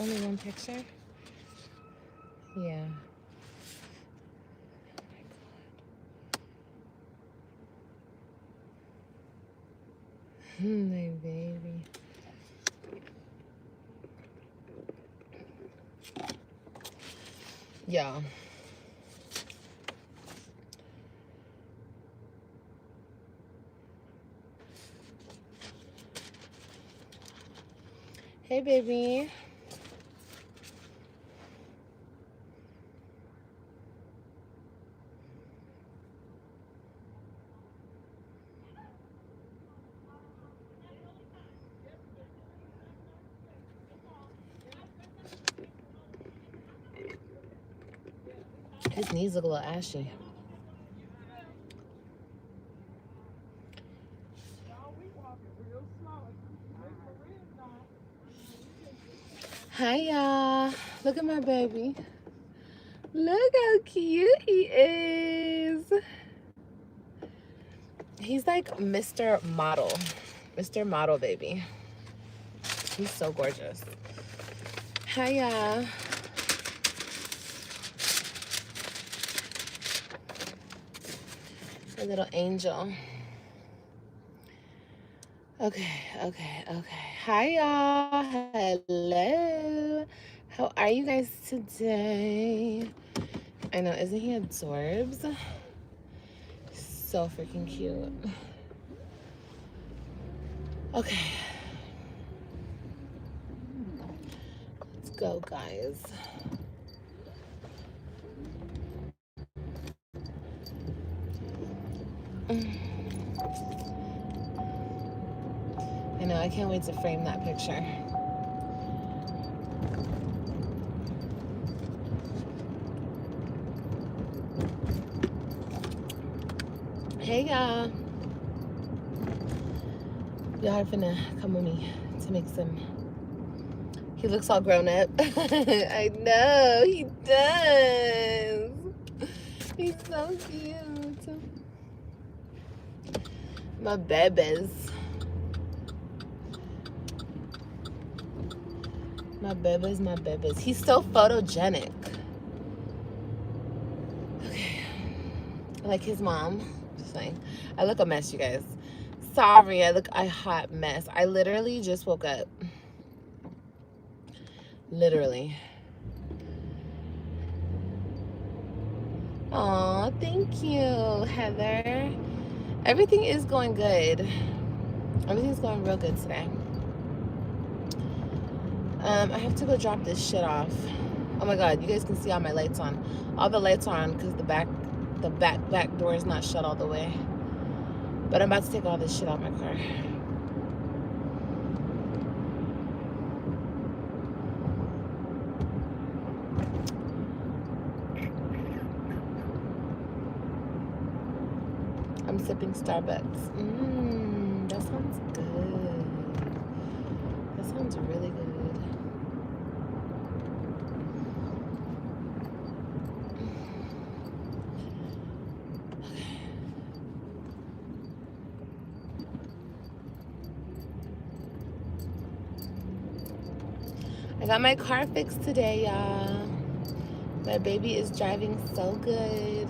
only one picture? Yeah. Oh my God. My baby. Yeah. Hey, baby. His knees look a little ashy. Hi, y'all. Look at my baby. Look how cute he is. He's like Mr. Model. Mr. Model baby. He's so gorgeous. Hi, y'all. A little angel. Okay. Hi, y'all. Hello. How are you guys today? I know, isn't he adorbs? So freaking cute. Okay. Let's go, guys. I know, I can't wait to frame that picture. Hey, y'all. Y'all are finna come with me to make some. He looks all grown up. I know, he does. He's so cute. My babies. My babies. He's so photogenic. Okay. Like his mom. Just saying. I look a mess, you guys. Sorry, I look a hot mess. I literally just woke up. Literally. Aw, thank you, Heather. Everything is going good. Everything's going real good today. I have to go drop this shit off. Oh my God, you guys can see all my lights on. All the lights are on because the back door is not shut all the way. But I'm about to take all this shit out of my car. I'm sipping Starbucks. That sounds good. That sounds really good. I got my car fixed today, y'all. My baby is driving so good.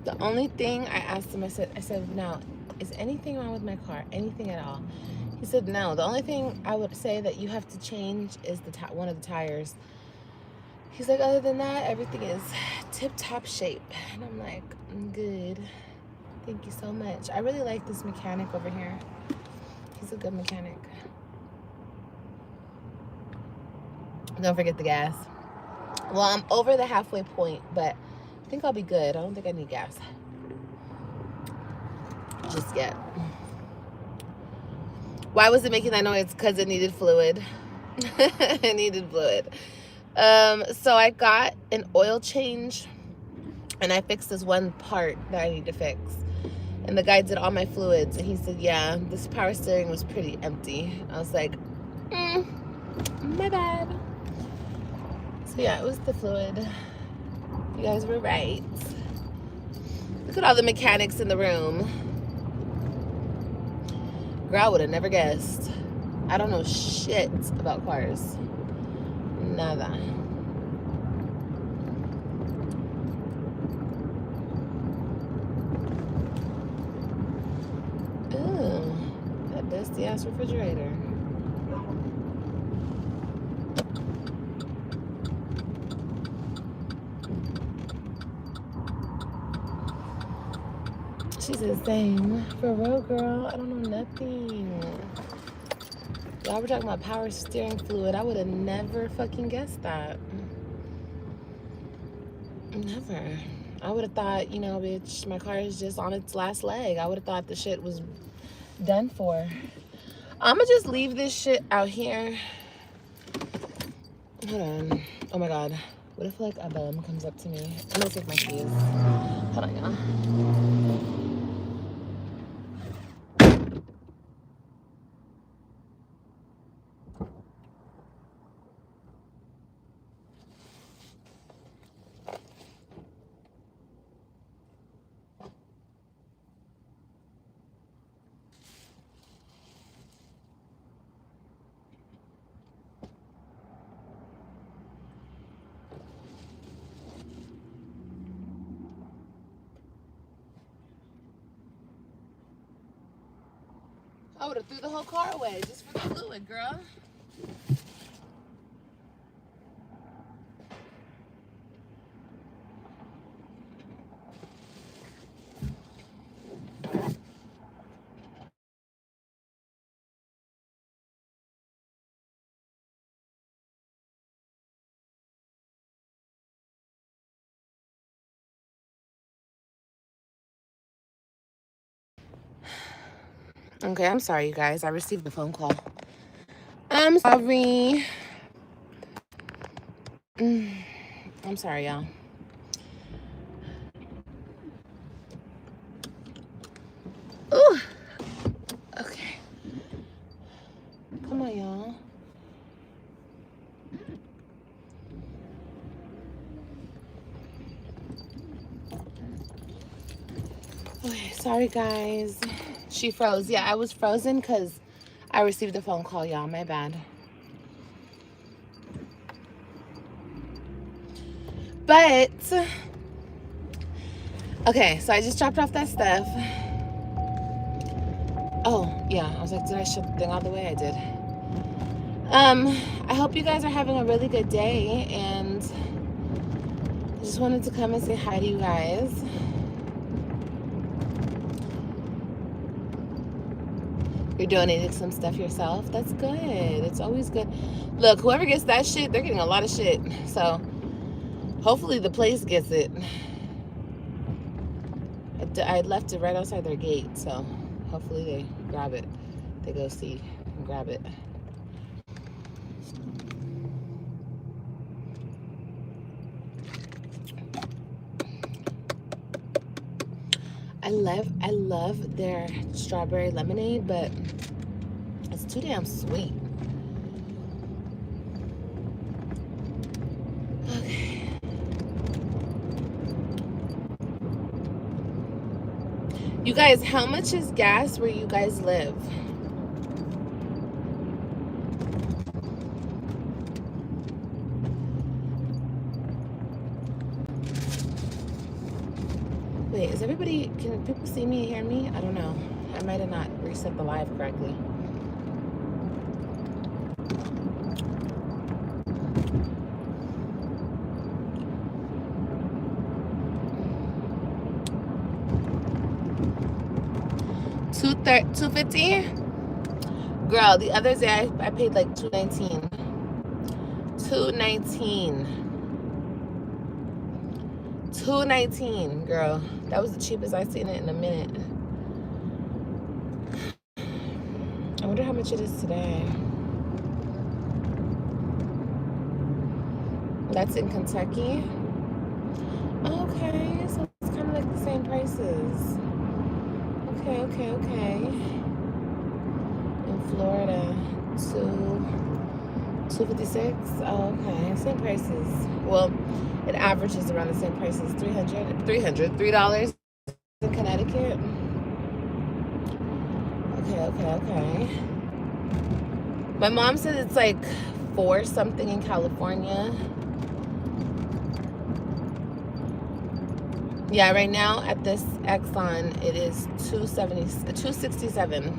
The only thing I asked him, I said, now, is anything wrong with my car? Anything at all? He said, no. The only thing I would say that you have to change is one of the tires. He's like, other than that, everything is tip-top shape. And I'm like, I'm good. Thank you so much. I really like this mechanic over here. He's a good mechanic. Don't forget the gas. Well, I'm over the halfway point, but I think I'll be good. I don't think I need gas just yet. Why was it making that noise? Because it needed fluid. It needed fluid. So I got an oil change and I fixed this one part that I need to fix. And the guy did all my fluids and he said, yeah, this power steering was pretty empty. I was like, my bad. So So yeah, it was the fluid. You guys were right. Look at all the mechanics in the room. Girl, I would have never guessed. I don't know shit about cars. Nada. Ooh, that dusty ass refrigerator. She's insane. For real, girl, I don't know nothing. Y'all were talking about power steering fluid. I would have never fucking guessed that. Never. I would have thought, you know, bitch, my car is just on its last leg. I would have thought the shit was done for. I'm gonna just leave this shit out here. Hold on. Oh my God. What if like a bum comes up to me? I'm gonna take my keys. Hold on, y'all. I would have threw the whole car away just for the fluid, girl. Okay, I'm sorry, you guys. I received a phone call. I'm sorry. I'm sorry, y'all. Ooh. Okay. Come on, y'all. Okay, sorry, guys. She froze. Yeah, I was frozen because I received a phone call, y'all. My bad. But, okay, so I just dropped off that stuff. Oh, yeah. I was like, did I shut the thing all the way? I did. I hope you guys are having a really good day, and I just wanted to come and say hi to you guys. You're donating some stuff yourself. That's good. It's always good. Look, whoever gets that shit, they're getting a lot of shit. So hopefully the place gets it. I left it right outside their gate, so hopefully they grab it. They go see and grab it. I love their strawberry lemonade, but it's too damn sweet. Okay. You guys, how much is gas where you guys live? Wait, is everybody, can people see me and hear me? I don't know. I might have not reset the live correctly. $250? Girl, the other day I paid like $219. $219, girl. That was the cheapest I've seen it in a minute. I wonder how much it is today. That's in Kentucky. Okay, so it's kind of like the same prices. Okay. In Florida, $256. Oh, okay. Same prices. Well, it averages around the same prices. $3 in Connecticut. Okay. My mom said it's like 4 something in California. Yeah, right now at this Exxon, it is $267.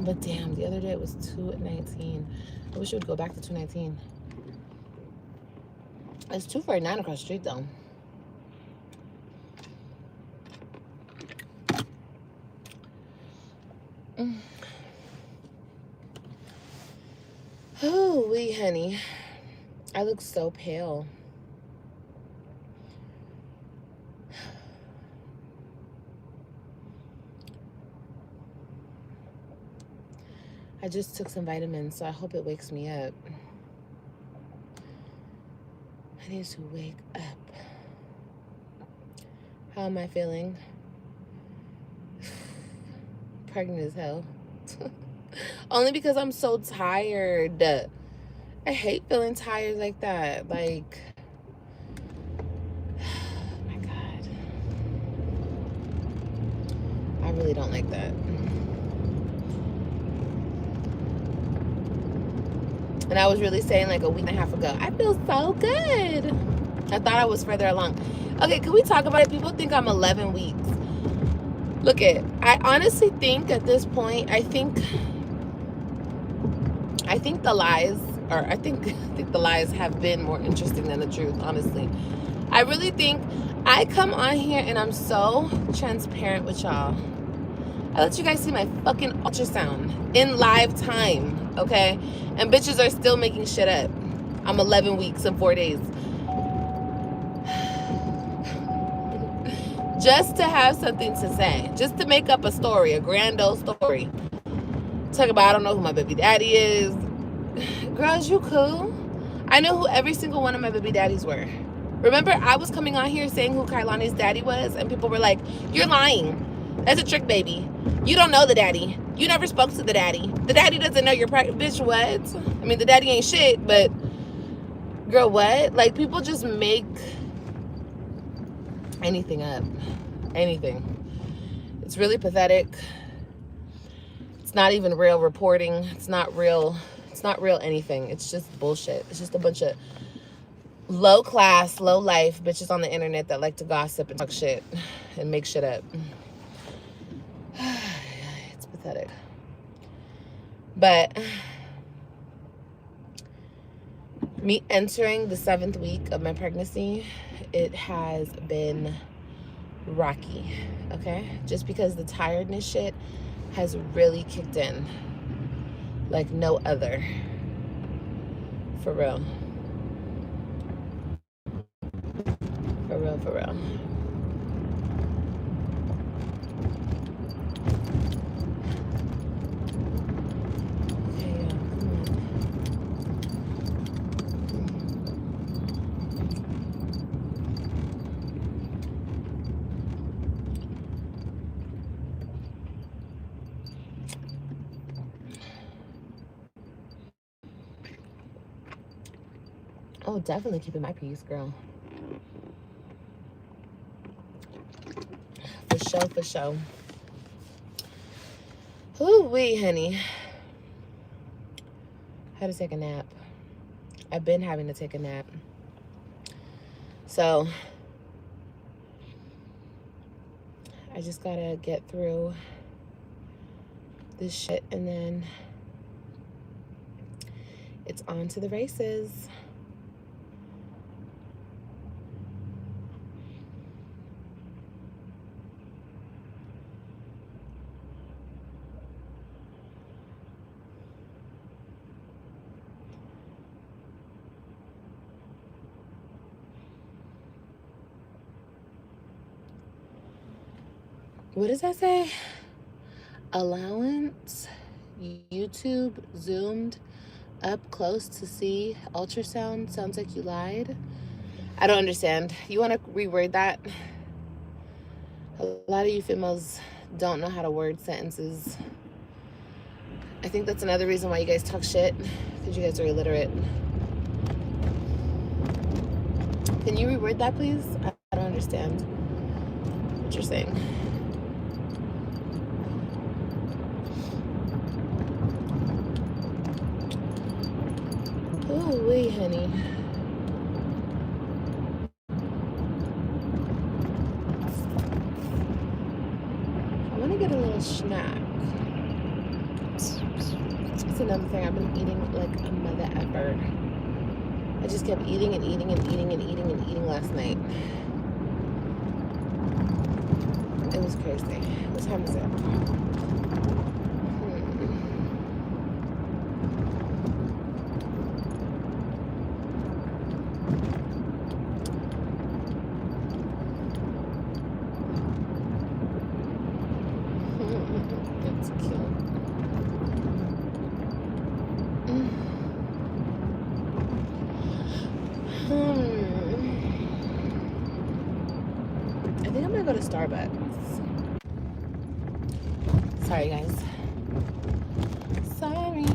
But damn, the other day it was $219. I wish it would go back to $219. It's $249 across the street though. Oh, wee, honey. I look so pale. I just took some vitamins, so I hope it wakes me up. I need to wake up. How am I feeling? Pregnant as hell. Only because I'm so tired. I hate feeling tired like that. Like, oh my God. I really don't like that. And I was really saying like a week and a half ago, I feel so good. I thought I was further along. Okay, can we talk about it? People think I'm 11 weeks. Look I honestly think at this point, I think the lies, or I think the lies have been more interesting than the truth, honestly. I really think I come on here and I'm so transparent with y'all. I let you guys see my fucking ultrasound in live time, okay? And bitches are still making shit up. I'm 11 weeks and 4 days. Just to have something to say. Just to make up a story, a grand old story. Talk about, I don't know who my baby daddy is. Girls, you cool? I know who every single one of my baby daddies were. Remember, I was coming on here saying who Kailani's daddy was, and people were like, you're lying. That's a trick, baby. You don't know the daddy. You never spoke to the daddy. The daddy doesn't know you're pregnant. Bitch, what? I mean, the daddy ain't shit, but girl, what? Like, people just make anything up. Anything. It's really pathetic. It's not even real reporting. It's not real anything. It's just bullshit. It's just a bunch of low class, low life bitches on the internet that like to gossip and talk shit and make shit up. It's pathetic. But me entering the 7th week of my pregnancy, it has been rocky, okay? Just because the tiredness shit has really kicked in like no other. For real. For real. Oh, definitely keeping my peace, girl. For sure. Ooh-wee, honey. Had to take a nap. I've been having to take a nap. So, I just gotta get through this shit and then it's on to the races. What does that say? Allowance, YouTube zoomed up close to see ultrasound. Sounds like you lied. I don't understand. You want to reword that? A lot of you females don't know how to word sentences. I think that's another reason why you guys talk shit, because you guys are illiterate. Can you reword that, please? I don't understand what you're saying. Ooh, wee, honey. I want to get a little snack. It's another thing. I've been eating like a mother effer. I just kept eating and eating and eating and eating and eating last night. It was crazy. What time is it? It's cute. I think I'm gonna go to Starbucks. Sorry, guys. Sorry.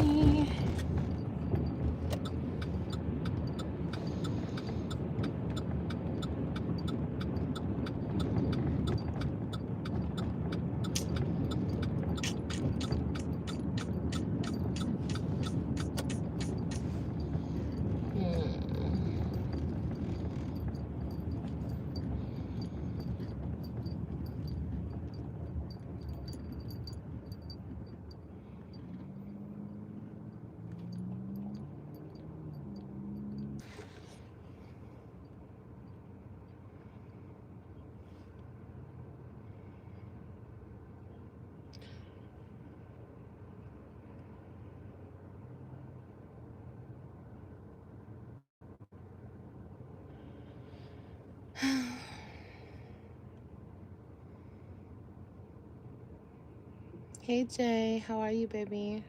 Hey Jay, how are you, baby?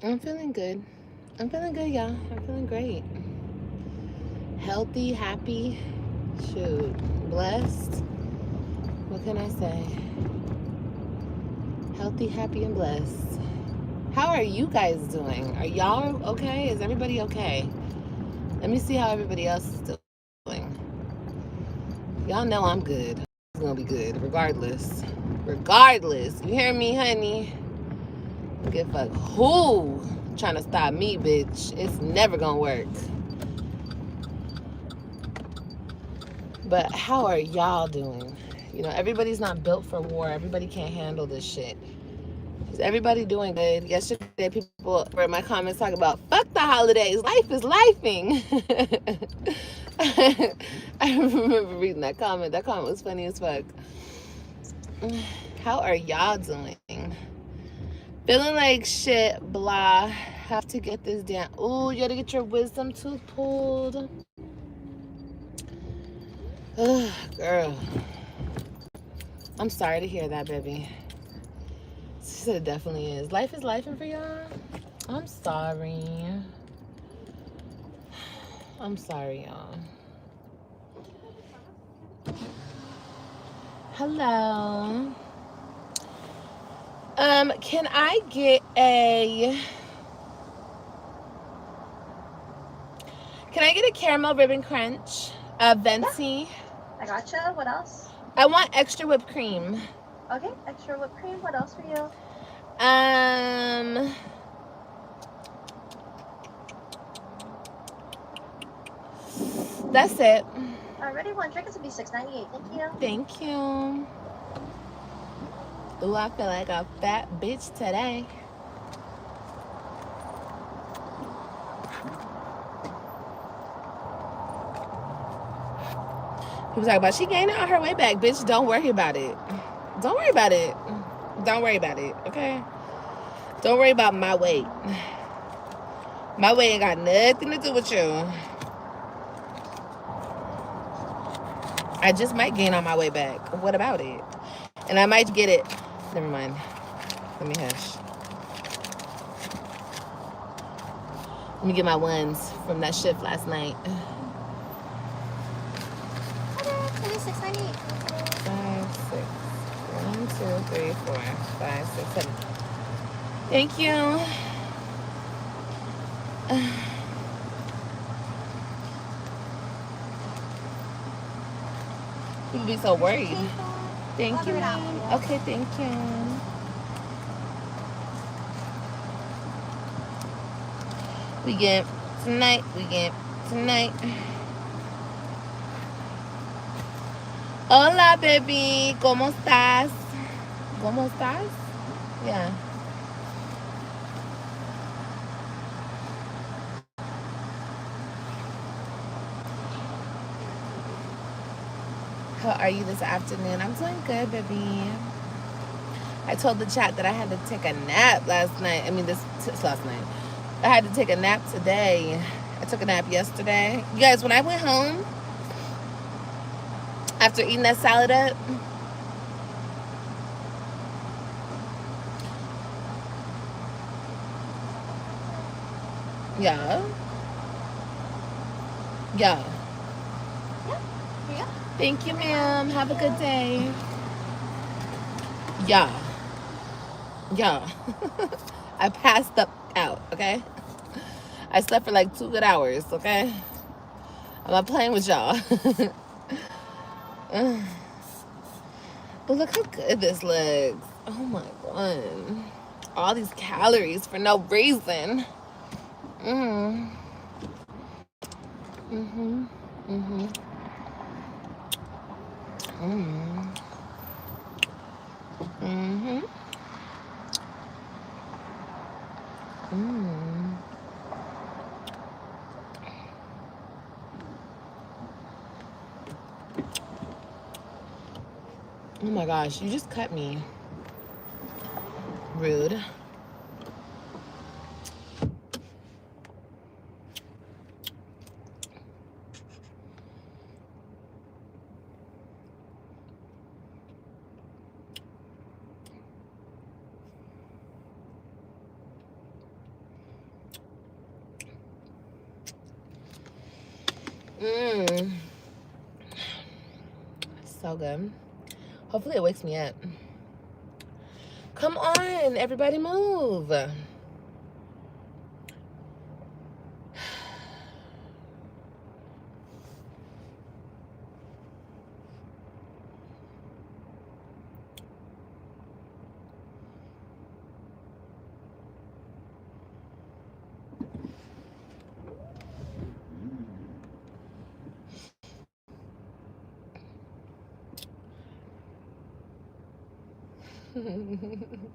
I'm feeling good. I'm feeling good, y'all. I'm feeling great. Healthy, happy, shoot, blessed. What can I say? Healthy, happy, and blessed. How are you guys doing? Are y'all okay? Is everybody okay? Let me see how everybody else is doing. Y'all know I'm good. It's gonna be good, regardless. Regardless. You hear me, honey? Give a fuck who trying to stop me, bitch. It's never gonna work. But how are y'all doing? You know, everybody's not built for war. Everybody can't handle this shit. Is everybody doing good? Yesterday, people were in my comments talking about, fuck the holidays. Life is lifing. I remember reading that comment. That comment was funny as fuck. How are y'all doing? Feeling like shit, blah. Have to get this down. Ooh, you gotta get your wisdom tooth pulled. Ugh, girl. I'm sorry to hear that, baby. She said it definitely is. Life is lifing for y'all. I'm sorry. I'm sorry, y'all. Hello. Can I get a caramel ribbon crunch? Venti. Yeah. I gotcha. What else? I want extra whipped cream. Okay, extra whipped cream. What else for you? That's it. Alrighty, one drink. It's gonna be $6.98. Thank you. Thank you. Ooh, I feel like a fat bitch today. People talk about she gaining on her way back. Bitch, don't worry about it. Don't worry about it. Don't worry about it, okay? Don't worry about my weight. My weight ain't got nothing to do with you. I just might gain on my way back. What about it? And I might get it. Never mind. Let me hush. Let me get my ones from that shift last night. It is $6.98. 5, 6. 1, 2, 3, 4, 5, 6, 7. Thank you. You'd be so worried. Thank you. Okay, thank you. We get tonight. Hola, baby. ¿Cómo estás? ¿Cómo estás? Yeah. How are you this afternoon? I'm doing good, baby. I told the chat that I had to take a nap last night. I mean, last night. I had to take a nap today. I took a nap yesterday. You guys, when I went home, after eating that salad up, yeah. Thank you, ma'am. Have a good day. Yeah. I passed out, okay? I slept for like 2 good hours, okay? I'm not playing with y'all. But look how good this looks. Oh my God. All these calories for no reason. Mm-hmm. Oh my gosh, you just cut me. Rude. So good. Hopefully it wakes me up. Come on, everybody move.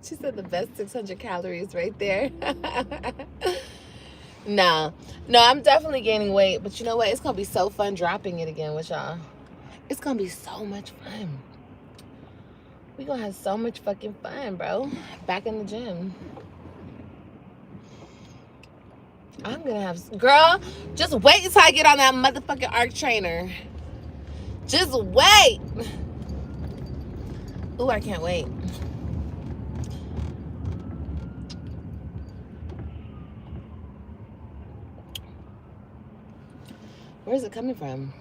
She said the best 600 calories right there. No, I'm definitely gaining weight, but you know what? It's gonna be so fun dropping it again with y'all. It's gonna be so much fun. We gonna have so much fucking fun, bro. Back in the gym. I'm gonna have, girl, just wait until I get on that motherfucking arc trainer. Just wait. Ooh, I can't wait. Where's it coming from?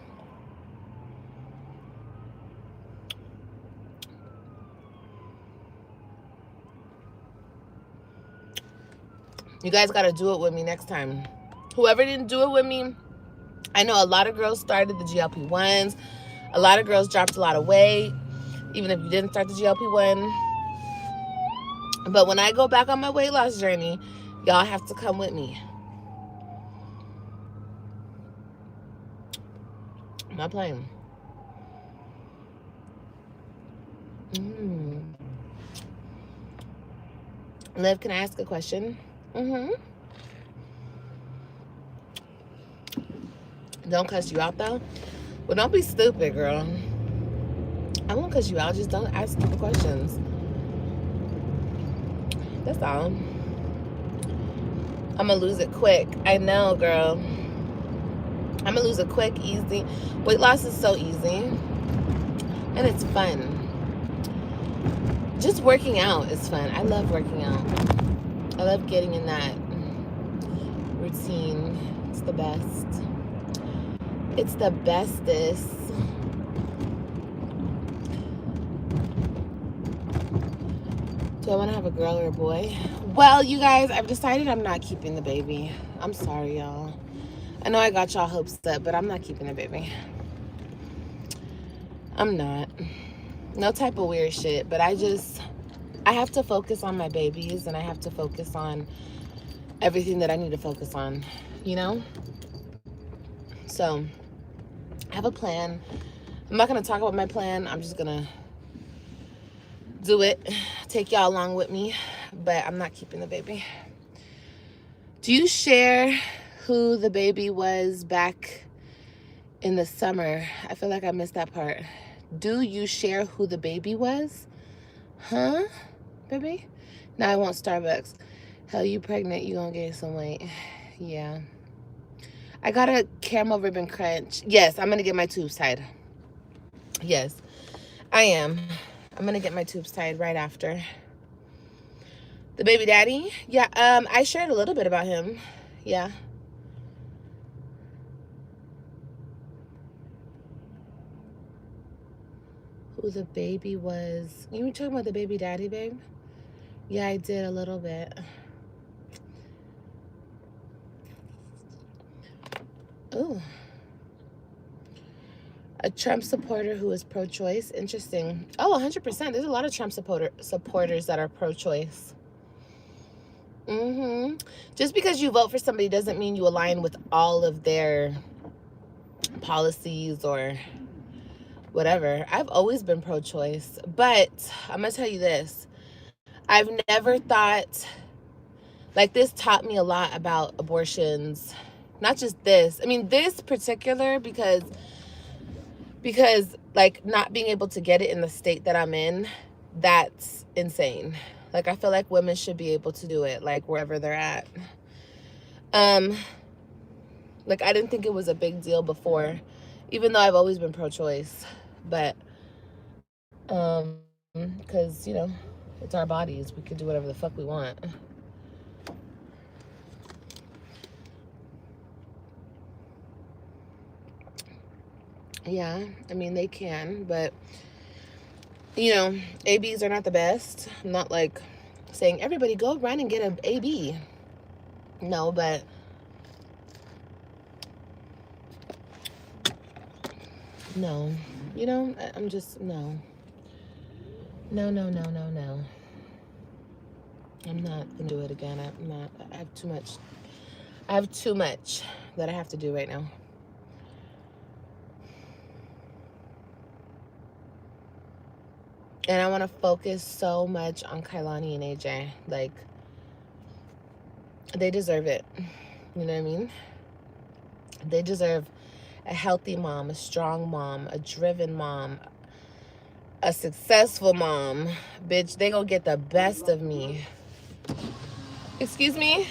You guys got to do it with me next time. Whoever didn't do it with me, I know a lot of girls started the GLP-1s. A lot of girls dropped a lot of weight, even if you didn't start the GLP-1. But when I go back on my weight loss journey, y'all have to come with me. I'm not playing. Liv, can I ask a question? Don't cuss you out, though? Well, don't be stupid, girl. I won't cuss you out. Just don't ask stupid questions. That's all. I'm going to lose it quick. I know, girl. I'm going to lose it quick, easy. Weight loss is so easy. And it's fun. Just working out is fun. I love working out. I love getting in that routine. It's the best. It's the bestest. Do I want to have a girl or a boy? Well, you guys, I've decided I'm not keeping the baby. I'm sorry, y'all. I know I got y'all hopes up, but I'm not keeping the baby. I'm not. No type of weird shit, but I have to focus on my babies, and I have to focus on everything that I need to focus on, you know? So, I have a plan. I'm not going to talk about my plan. I'm just going to do it, take y'all along with me, but I'm not keeping the baby. Do you share who the baby was back in the summer? I feel like I missed that part. Do you share who the baby was? Huh, baby? Now I want Starbucks. Hell, you pregnant, you gonna gain some weight. Yeah. I got a caramel ribbon crunch. Yes, I'm gonna get my tubes tied. Yes, I am. I'm gonna get my tubes tied right after. The baby daddy? Yeah, I shared a little bit about him. Yeah. Who the baby was. You were talking about the baby daddy, babe? Yeah, I did a little bit. Ooh. A Trump supporter who is pro-choice. Interesting. Oh, 100%. There's a lot of Trump supporters that are pro-choice. Just because you vote for somebody doesn't mean you align with all of their policies or whatever. I've always been pro-choice, but I'm gonna tell you this. I've never thought, like, this taught me a lot about abortions. Not just this. I mean, this particular because like not being able to get it in the state that I'm in, that's insane. Like, I feel like women should be able to do it, like, wherever they're at. Like, I didn't think it was a big deal before, even though I've always been pro-choice. But, because, you know, it's our bodies. We can do whatever the fuck we want. Yeah, I mean, they can, but, you know, ABs are not the best. I'm not, like, saying, everybody go run and get an AB. No, but no. You know, I'm just, no. No. I'm not gonna do it again. I'm not. I have too much. I have too much that I have to do right now. And I want to focus so much on Kailani and AJ. Like, they deserve it. You know what I mean? They deserve a healthy mom, a strong mom, a driven mom, a successful mom. Bitch, they gonna get the best of me. Excuse me?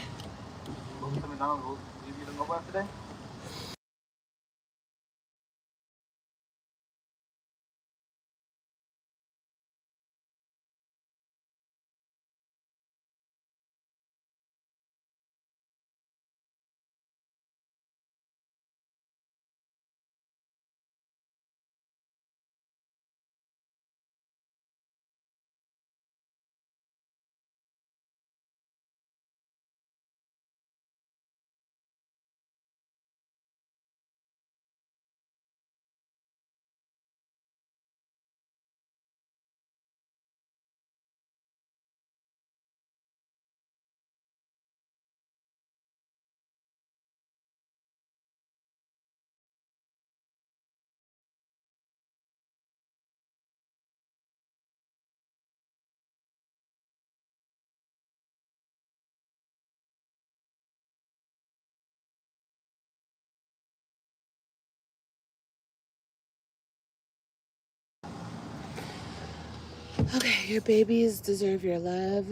Okay, your babies deserve your love.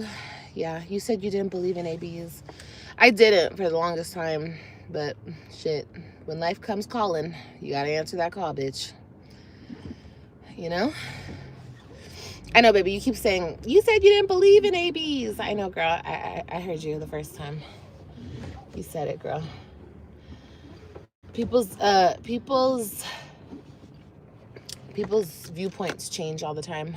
Yeah, you said you didn't believe in ABs. I didn't for the longest time, but shit, when life comes calling, you gotta answer that call, bitch. You know? I know, baby, you keep saying, you said you didn't believe in ABs. I know, girl, I heard you the first time. You said it, girl. People's viewpoints change all the time.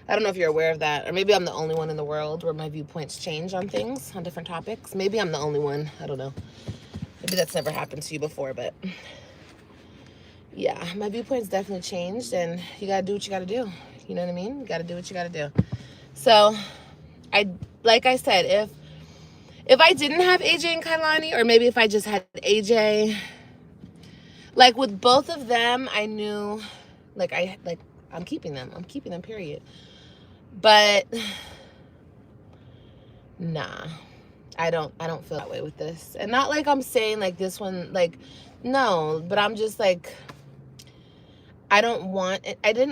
I don't know if you're aware of that, or maybe I'm the only one in the world where my viewpoints change on things, on different topics. Maybe I'm the only one. I don't know. Maybe that's never happened to you before, but yeah, my viewpoints definitely changed, and you gotta do what you gotta do. You know what I mean? You gotta do what you gotta do. So, like I said, if I didn't have AJ and Kailani, or maybe if I just had AJ, like with both of them, I knew, I'm keeping them. I'm keeping them, period. But nah, I don't feel that way with this. And not like I'm saying like this one, like, no, but I'm just like, I didn't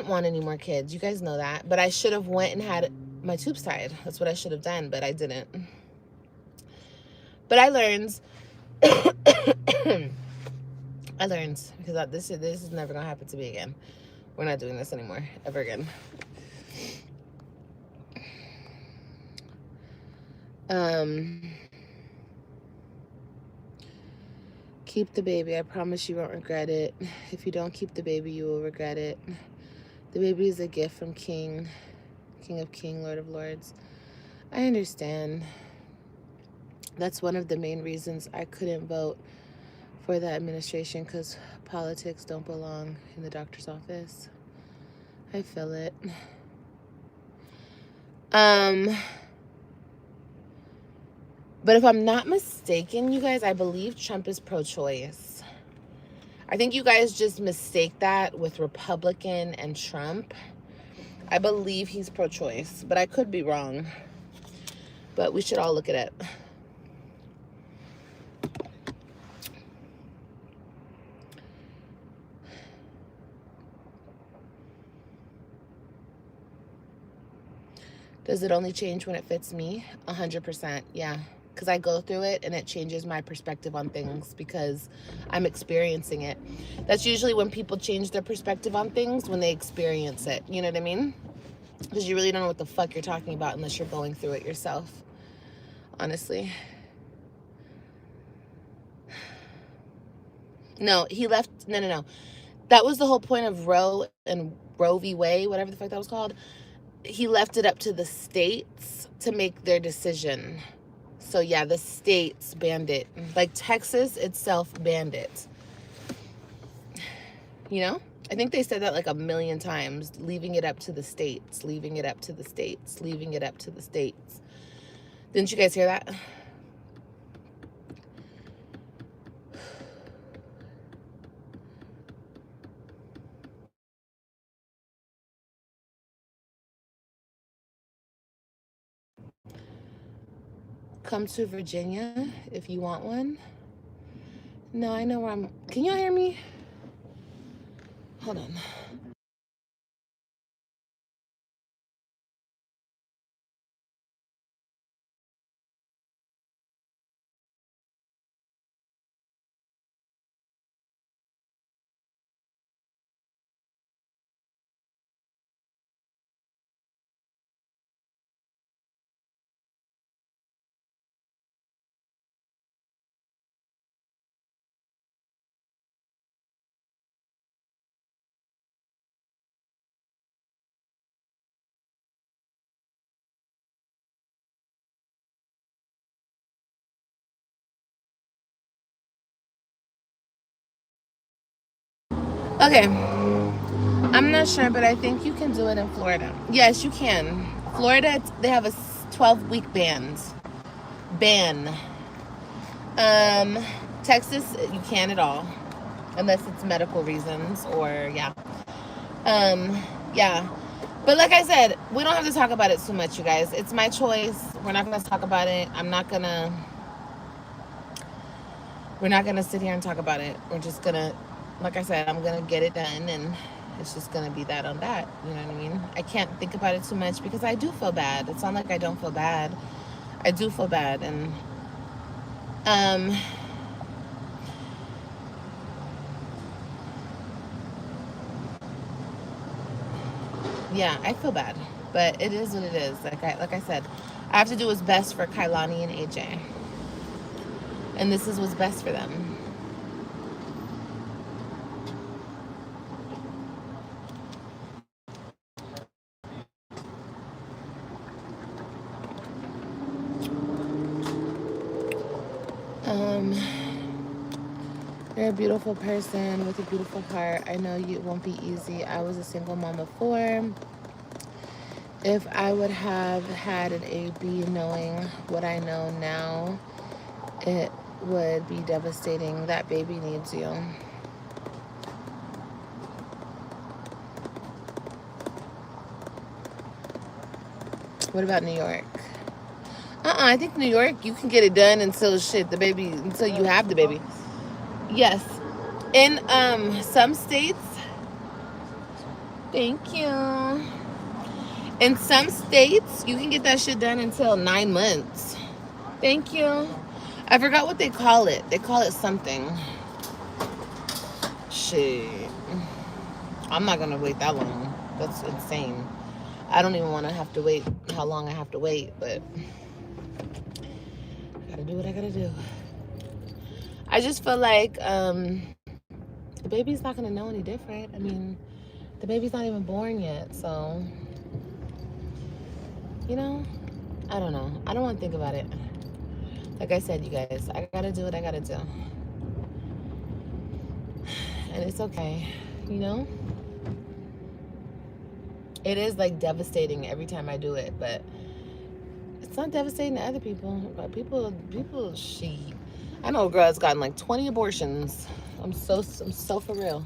want any more kids. You guys know that. But I should have went and had my tubes tied. That's what I should have done, but I didn't. But I learned. I learned, because this is never gonna happen to me again. We're not doing this anymore, ever again. Keep the baby. I promise you won't regret it. If you don't keep the baby, you will regret it. The baby is a gift from King of Kings, Lord of Lords. I understand. That's one of the main reasons I couldn't vote for the administration, because politics don't belong in the doctor's office. I feel it. But if I'm not mistaken, you guys, I believe Trump is pro-choice. I think you guys just mistake that with Republican and Trump. I believe he's pro-choice, but I could be wrong. But we should all look at it. Does it only change when it fits me? 100%, yeah. Because I go through it and it changes my perspective on things because I'm experiencing it. That's usually when people change their perspective on things, when they experience it. You know what I mean? Because you really don't know what the fuck you're talking about unless you're going through it yourself. Honestly. No, he left. No. That was the whole point of Roe and Roe v. Wade, whatever the fuck that was called. He left it up to the states to make their decision. So yeah, the states banned it. Like Texas itself banned it. You know? I think they said that like a million times, leaving it up to the states, leaving it up to the states, leaving it up to the states. Didn't you guys hear that? Come to Virginia if you want one. No, I know where I'm. Can y'all hear me? Hold on. Okay. I'm not sure, but I think you can do it in Florida. Yes, you can. Florida, they have a 12-week ban. Texas, you can't at all, unless it's medical reasons or yeah. Yeah. But like I said, we don't have to talk about it too much, you guys. It's my choice. We're not gonna talk about it. We're not gonna sit here and talk about it. We're just gonna, like I said, I'm gonna get it done, and it's just gonna be that on that. You know what I mean? I can't think about it too much because I do feel bad. It's not like I don't feel bad. I do feel bad, and yeah, I feel bad, but it is what it is. Like I said, I have to do what's best for Kailani and AJ. And this is what's best for them. You're a beautiful person with a beautiful heart. I know it won't be easy. I was a single mom before. If I would have had an AB knowing what I know now, it would be devastating. That baby needs you. What about New York? I think New York, you can get it done until until you have the baby. Yes. In some states, thank you. In some states, you can get that shit done until 9 months. Thank you. I forgot what they call it. They call it something. Shit. I'm not gonna wait that long. That's insane. I don't even want to have to wait how long I have to wait, but I gotta do what I gotta do. I just feel like the baby's not gonna know any different. I mean, the baby's not even born yet, so you know, I don't know. I don't want to think about it. Like I said, you guys, I gotta do what I gotta do, and it's okay. You know, it is like devastating every time I do it, but it's not devastating to other people. But people, she. I know a girl that's gotten like 20 abortions. I'm so for real.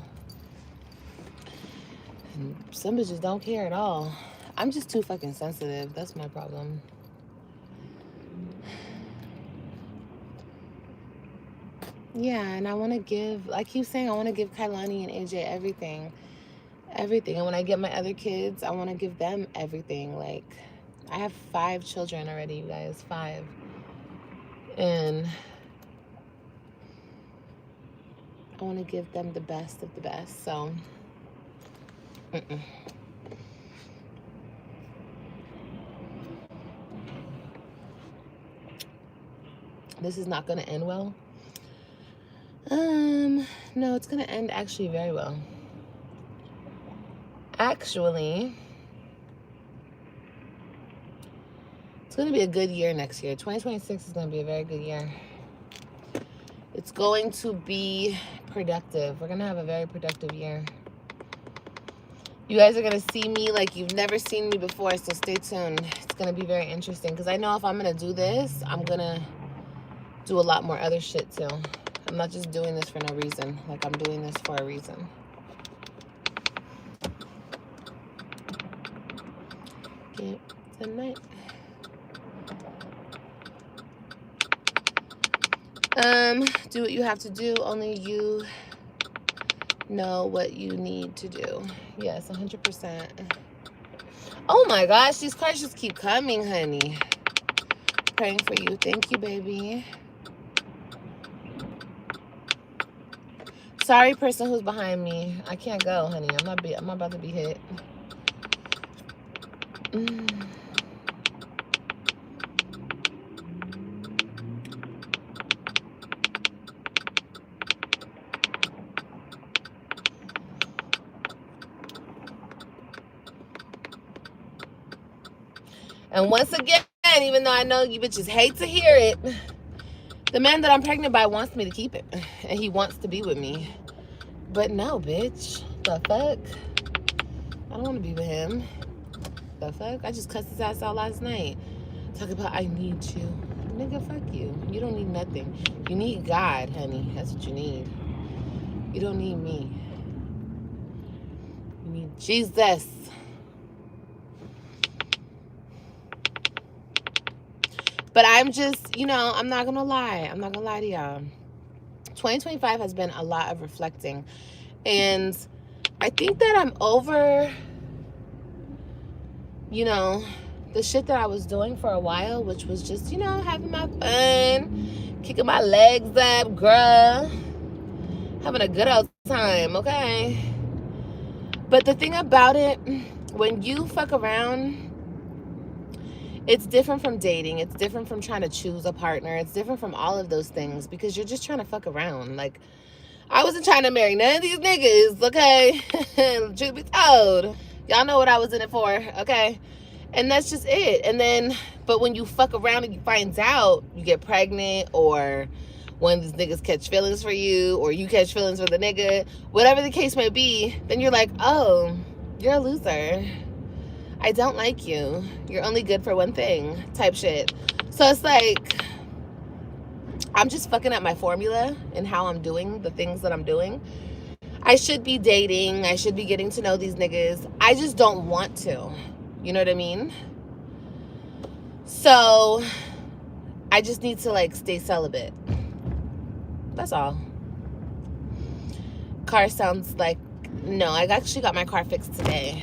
And some bitches don't care at all. I'm just too fucking sensitive. That's my problem. Yeah, and I want to give, I keep saying I want to give Kailani and AJ everything. Everything. And when I get my other kids, I want to give them everything. Like, I have 5 children already, you guys. 5. And I want to give them the best of the best. So, this is not going to end well. No, it's going to end actually very well. Actually, it's going to be a good year next year. 2026 is going to be a very good year. It's going to be productive. We're going to have a very productive year. You guys are going to see me like you've never seen me before, so stay tuned. It's going to be very interesting because I know if I'm going to do this, I'm going to do a lot more other shit too. I'm not just doing this for no reason. Like, I'm doing this for a reason. Get the night. Do what you have to do. Only you know what you need to do. Yes, 100%. Oh my gosh, these cards just keep coming, honey. Praying for you. Thank you, baby. Sorry, person who's behind me. I can't go, honey. I'm not about to be hit. And once again, even though I know you bitches hate to hear it, the man that I'm pregnant by wants me to keep it. And he wants to be with me. But no, bitch. The fuck? I don't want to be with him. The fuck? I just cussed his ass out last night. Talk about I need you. Nigga, fuck you. You don't need nothing. You need God, honey. That's what you need. You don't need me. You need Jesus. But I'm just, I'm not going to lie. I'm not going to lie to y'all. 2025 has been a lot of reflecting. And I think that I'm over, the shit that I was doing for a while, which was just, having my fun, kicking my legs up, girl. Having a good old time, okay? But the thing about it, when you fuck around It's different from dating. It's different from trying to choose a partner. It's different from all of those things because you're just trying to fuck around. Like, I wasn't trying to marry none of these niggas, okay? Truth be told. Y'all know what I was in it for, okay? And that's just it. And then, but when you fuck around and you find out, you get pregnant, or when these niggas catch feelings for you, or you catch feelings for the nigga, whatever the case may be, then you're like, oh, you're a loser. I don't like you. You're only good for one thing type shit. So it's like, I'm just fucking up my formula and how I'm doing the things that I'm doing. I should be dating. I should be getting to know these niggas. I just don't want to. You know what I mean? So I just need to like stay celibate. That's all. Car sounds like, no, I actually got my car fixed today.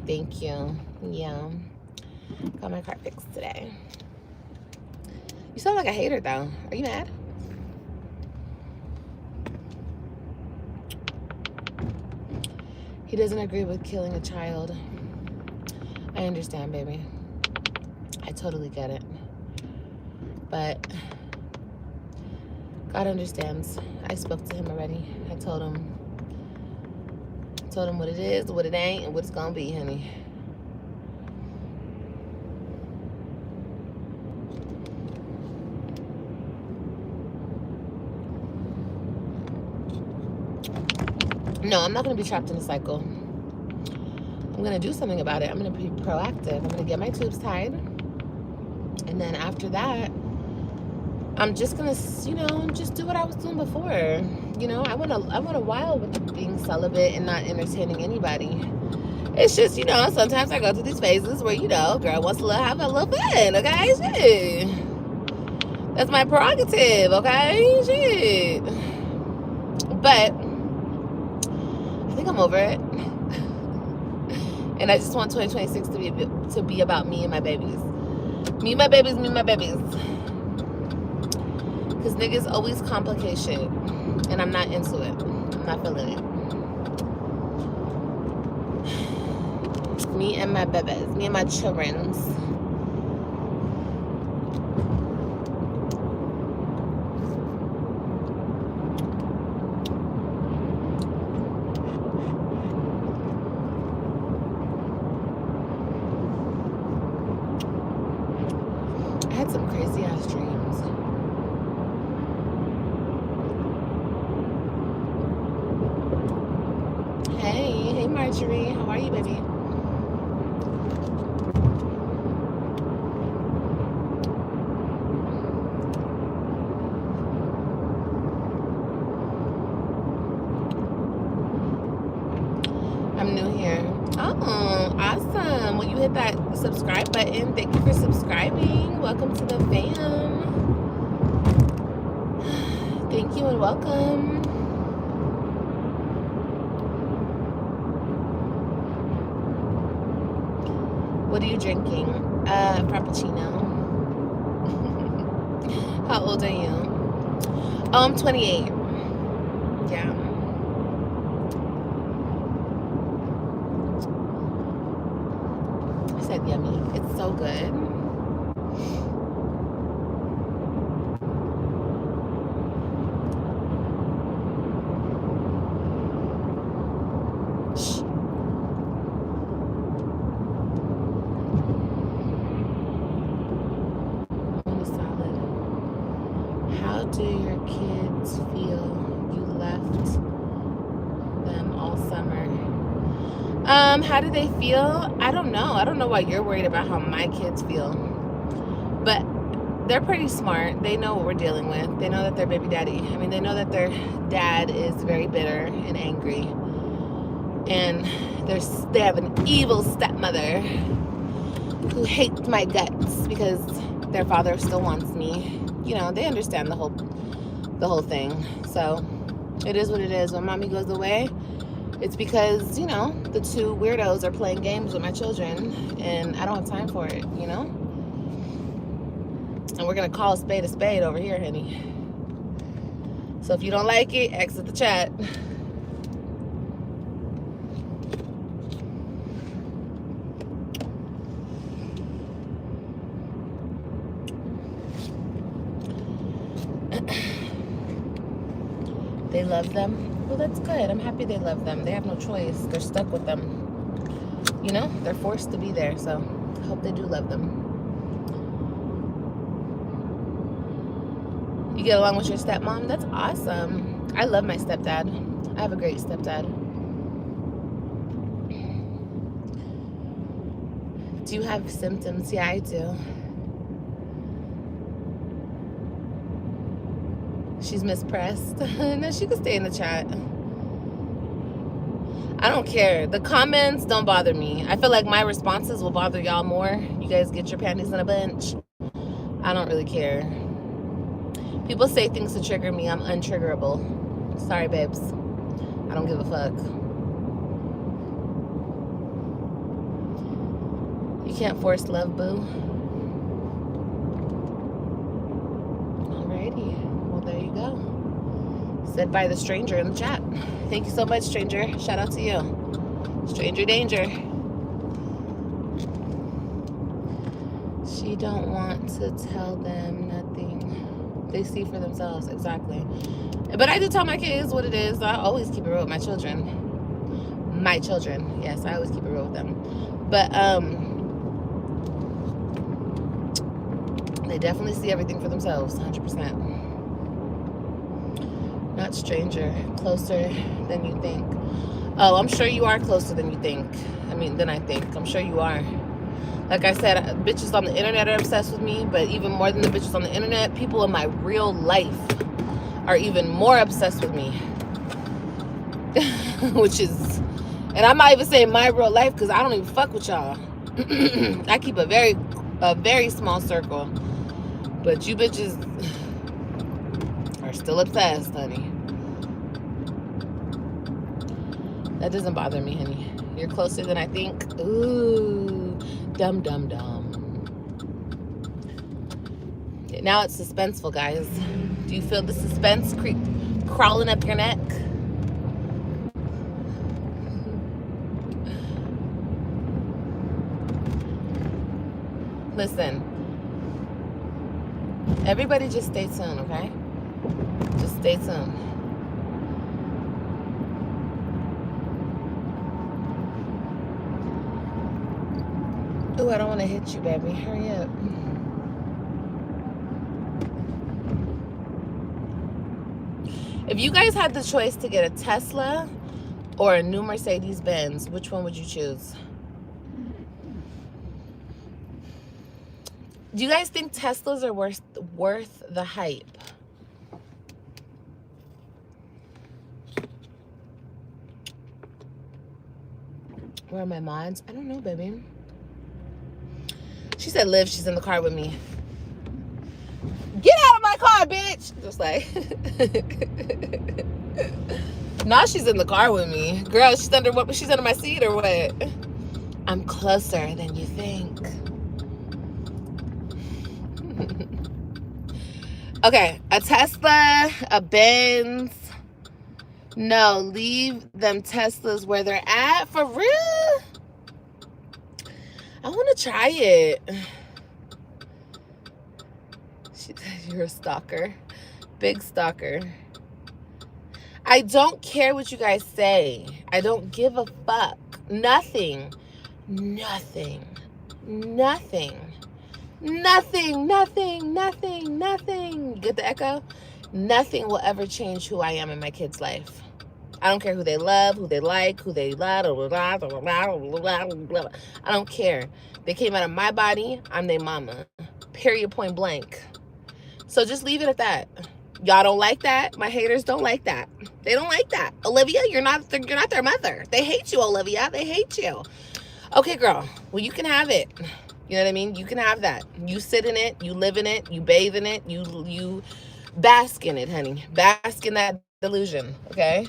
Thank you. Yeah. Got my car fixed today. You sound like a hater though. Are you mad? He doesn't agree with killing a child. I understand, baby. I totally get it. But God understands. I spoke to him already. I told him what it is, what it ain't, and what it's gonna be, honey. No, I'm not gonna be trapped in a cycle. I'm gonna do something about it. I'm gonna be proactive. I'm gonna get my tubes tied. And then after that, I'm just gonna, just do what I was doing before. I went a while with being celibate and not entertaining anybody. It's just, sometimes I go through these phases where, girl wants to have a little fun, okay? Shit. That's my prerogative, okay? Shit. But I think I'm over it. And I just want 2026 to be about me and my babies. Me and my babies, me and my babies. Because niggas always complicate shit. And I'm not into it. I'm not feeling it. Me and my babies. Me and my children's. I had some crazy ass dreams. Hey Marjorie, how are you, baby? I'm new here. Oh, awesome. Will you hit that subscribe button? Thank you for subscribing. Welcome to the fam. Thank you and welcome. What are you drinking? Frappuccino. How old are you? Oh, I'm 28. Yeah. I said yummy. It's so good. Do your kids feel you left them all summer? How do they feel? I don't know. I don't know why you're worried about how my kids feel. But they're pretty smart. They know what we're dealing with. They know that their baby daddy, they know that their dad is very bitter and angry. And they have an evil stepmother who hates my guts because their father still wants me. They understand the whole thing. So it is what it is. When mommy goes away, it's because, the two weirdos are playing games with my children and I don't have time for it, And we're going to call a spade over here, honey. So if you don't like it, exit the chat. They love them. Well, that's good. I'm happy they love them. They have no choice. They're stuck with them. You know, they're forced to be there. So I hope they do love them. You get along with your stepmom? That's awesome. I love my stepdad. I have a great stepdad. Do you have symptoms? Yeah, I do. She's mispressed. No, she can stay in the chat. I don't care. The comments don't bother me. I feel like my responses will bother y'all more. You guys get your panties in a bunch. I don't really care. People say things to trigger me. I'm untriggerable. Sorry, babes. I don't give a fuck. You can't force love, boo. Alrighty. Well, there you go. Said by the stranger in the chat. Thank you so much, stranger. Shout out to you. Stranger danger. She don't want to tell them nothing. They see for themselves. Exactly. But I do tell my kids what it is. I always keep it real with my children. My children. Yes, I always keep it real with them. But they definitely see everything for themselves. 100%. Not stranger. Closer than you think. Oh, I'm sure you are closer than you think. Than I think. I'm sure you are. Like I said, bitches on the internet are obsessed with me, but even more than the bitches on the internet, people in my real life are even more obsessed with me. Which is, and I'm not even saying my real life because I don't even fuck with y'all. I keep a very small circle. But you bitches are still obsessed, honey. That doesn't bother me, honey. You're closer than I think. Ooh, dum dum dum. Now it's suspenseful, guys. Do you feel the suspense crawling up your neck? Listen, everybody just stay tuned, okay? Just stay tuned. Ooh, I don't want to hit you, baby. Hurry up. If you guys had the choice to get a Tesla or a new Mercedes-Benz, which one would you choose? Do you guys think Teslas are worth the hype? Where are my mods? I don't know, baby. She said, Liv, she's in the car with me. Get out of my car, bitch! Just like, now she's in the car with me. Girl, she's under my seat or what? I'm closer than you think. Okay, a Tesla, a Benz. No, leave them Teslas where they're at. For real? I want to try it. You're a stalker. Big stalker. I don't care what you guys say. I don't give a fuck. Nothing. Nothing. Nothing. Nothing. Nothing. Nothing. Nothing. Get the echo? Nothing will ever change who I am in my kid's life. I don't care who they love, who they like, who they love. I don't care. They came out of my body. I'm their mama. Period, point blank. So just leave it at that. Y'all don't like that. My haters don't like that. They don't like that. Olivia, you're not their mother. They hate you, Olivia. They hate you. Okay, girl. Well, you can have it. You know what I mean? You can have that. You sit in it. You live in it. You bathe in it. You bask in it, honey. Bask in that delusion. Okay?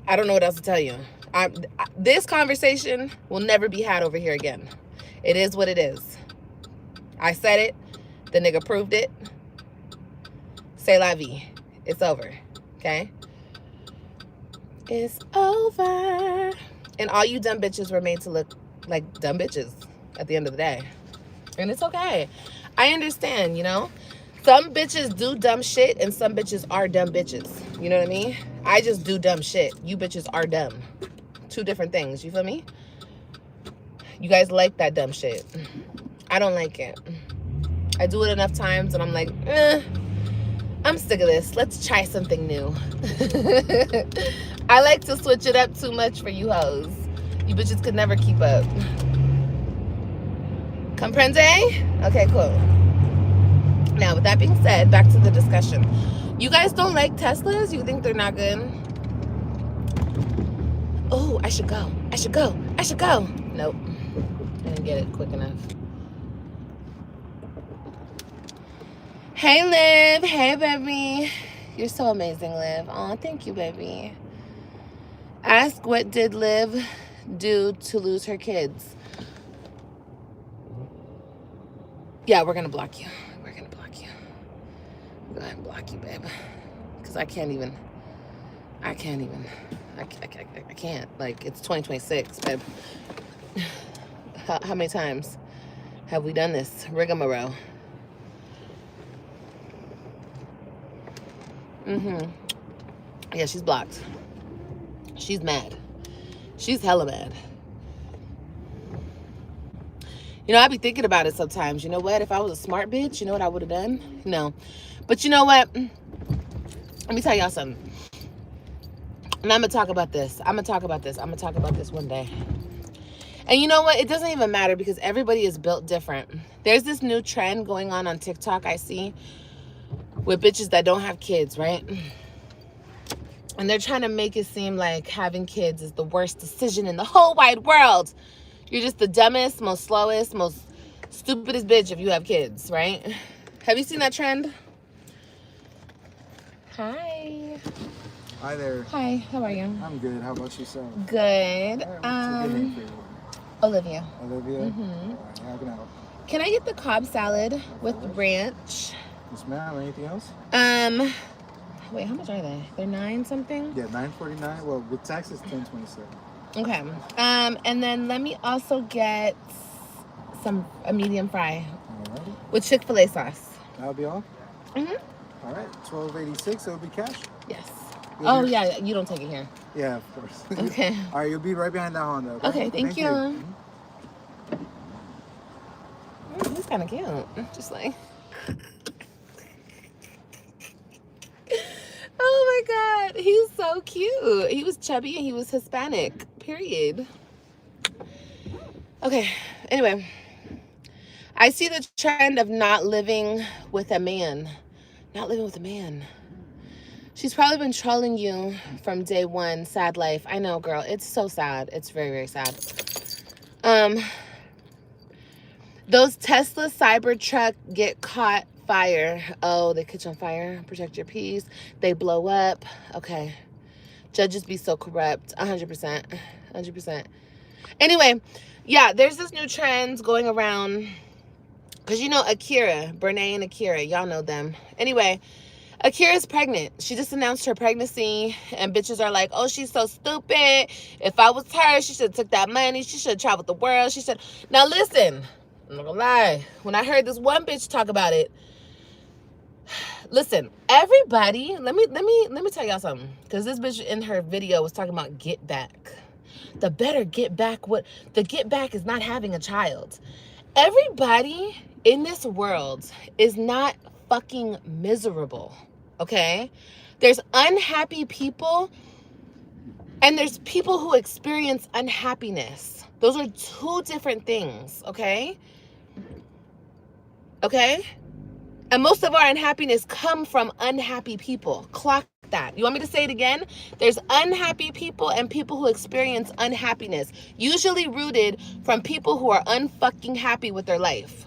I don't know what else to tell you. This conversation will never be had over here again. It is what it is. I said it. The nigga proved it. C'est la vie. It's over. Okay? It's over. And all you dumb bitches were made to look like dumb bitches at the end of the day. And it's okay. I understand, you know? Some bitches do dumb shit and some bitches are dumb bitches. You know what I mean? I just do dumb shit. You bitches are dumb. Two different things. You feel me? You guys like that dumb shit. I don't like it. I do it enough times and I'm like, I'm sick of this. Let's try something new. I like to switch it up too much for you hoes. You bitches could never keep up. Comprende? Okay, cool. Now, with that being said, back to the discussion. You guys don't like Teslas? You think they're not good? Oh, I should go. I should go. I should go. Nope. I didn't get it quick enough. Hey, Liv. Hey, baby. You're so amazing, Liv. Aw, thank you, baby. Ask what did Liv do to lose her kids? Yeah, we're going to block you. We're going to block you. Go ahead and block you, babe. Because I can't. Like, it's 2026, babe. How many times have we done this rigmarole? Yeah, she's blocked. She's mad. She's hella mad. You know, I be thinking about it sometimes. You know what? If I was a smart bitch, you know what I would have done? No. But you know what? Let me tell y'all something. And I'm going to talk about this. I'm going to talk about this one day. And you know what? It doesn't even matter because everybody is built different. There's this new trend going on TikTok I see with bitches that don't have kids, right? And they're trying to make it seem like having kids is the worst decision in the whole wide world. You're just the dumbest, most slowest, most stupidest bitch if you have kids, right? Have you seen that trend? Hi. Hi there. Hi, how are you? I'm good. How about yourself? Good. All right, what's a good name for you? Olivia. Olivia? All right, how can I help? Can I get the Cobb salad with the ranch? Yes, ma'am. Anything else? Wait, how much are they? They're 9 something? Yeah, $9.49. Well, with taxes, $10.27. Okay. And then let me also get a medium fry Alrighty. with Chick-fil-A sauce. That'll be all? All right, $12.86. It'll be cash? Yes. You'll be... yeah, you don't take it here. Yeah, of course. Okay. All right, you'll be right behind that Honda. Okay, thank you. He's kind of cute. Just like... Oh my God, he's so cute. He was chubby and he was Hispanic, period. Okay, anyway. I see the trend of not living with a man. Not living with a man. She's probably been trolling you from day one. Sad life. I know, girl. It's so sad. It's very, very sad. Those Tesla Cybertruck get caught fire. Oh, they catch on fire. Protect your peace. They blow up. Okay. Judges be so corrupt. 100%. 100%. Anyway, yeah, there's this new trend going around. Because you know Akira, Brene and Akira, y'all know them. Anyway, Akira's pregnant. She just announced her pregnancy. And bitches are like, oh, she's so stupid. If I was her, she should have took that money. She should have traveled the world. She should. Now listen, I'm not gonna lie. When I heard this one bitch talk about it, listen, everybody, let me tell y'all something. Because this bitch in her video was talking about get back. The better get back. The get back is not having a child. Everybody in this world is not fucking miserable, okay? There's unhappy people and there's people who experience unhappiness. Those are two different things, okay? Okay? And most of our unhappiness come from unhappy people. Clock that. You want me to say it again? There's unhappy people and people who experience unhappiness, usually rooted from people who are unfucking happy with their life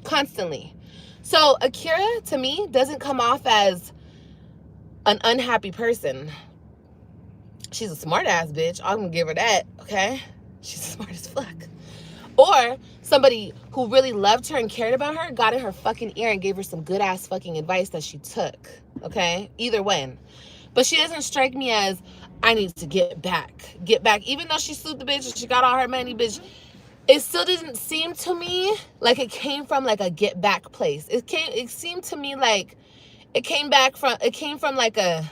constantly. So Akira, to me, doesn't come off as an unhappy person. She's a smart ass bitch. I'm gonna give her that, okay? She's smart as fuck. Or somebody who really loved her and cared about her got in her fucking ear and gave her some good ass fucking advice that she took, okay? Either way. But she doesn't strike me as, I need to get back. Get back. Even though she sued the bitch and she got all her money, bitch, it still didn't seem to me like it came from like a get back place. It seemed to me like it came from like a,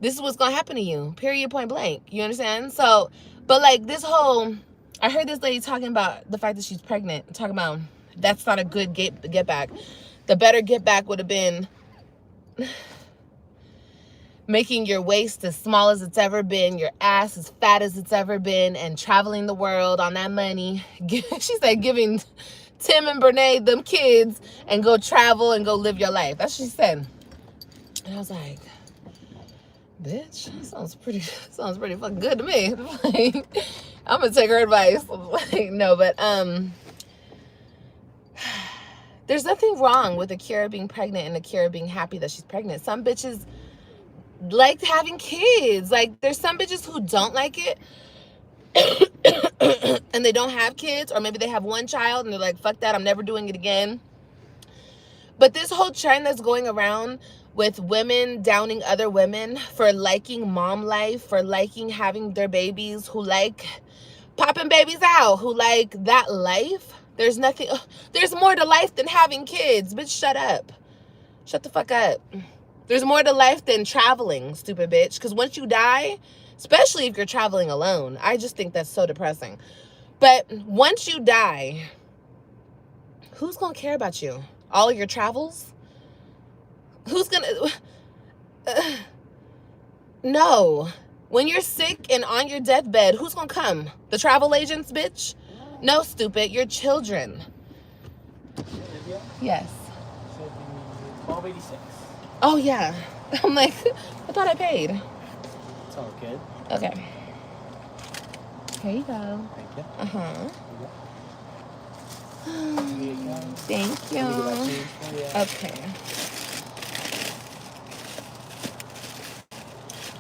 this is what's gonna happen to you, period, point blank. You understand? So, but like this whole, I heard this lady talking about the fact that she's pregnant, talking about that's not a good get back. The better get back would have been making your waist as small as it's ever been, your ass as fat as it's ever been, and traveling the world on that money. She said giving Tim and Brene them kids and go travel and go live your life. That's what she said. And I was like, bitch, sounds pretty fucking good to me. Like, I'm gonna take her advice. Like, no, but there's nothing wrong with Akira being pregnant and Akira being happy that she's pregnant. Some bitches like having kids. Like, there's some bitches who don't like it and they don't have kids, or maybe they have one child and they're like, fuck that, I'm never doing it again. But this whole trend that's going around with women downing other women for liking mom life, for liking having their babies, who like popping babies out, who like that life, there's nothing, there's more to life than having kids. Bitch, shut up. Shut the fuck up. There's more to life than traveling, stupid bitch. Because once you die, especially if you're traveling alone, I just think that's so depressing. But once you die, who's gonna care about you? All of your travels? Who's gonna... No. When you're sick and on your deathbed, who's gonna come? The travel agents, bitch? No, stupid. Your children. Yes. $12.86. Oh, yeah. I'm like, I thought I paid. It's all good. Okay. Here you go. Thank you. Uh-huh. Here you go. Thank you. Let me get that change for you. Okay.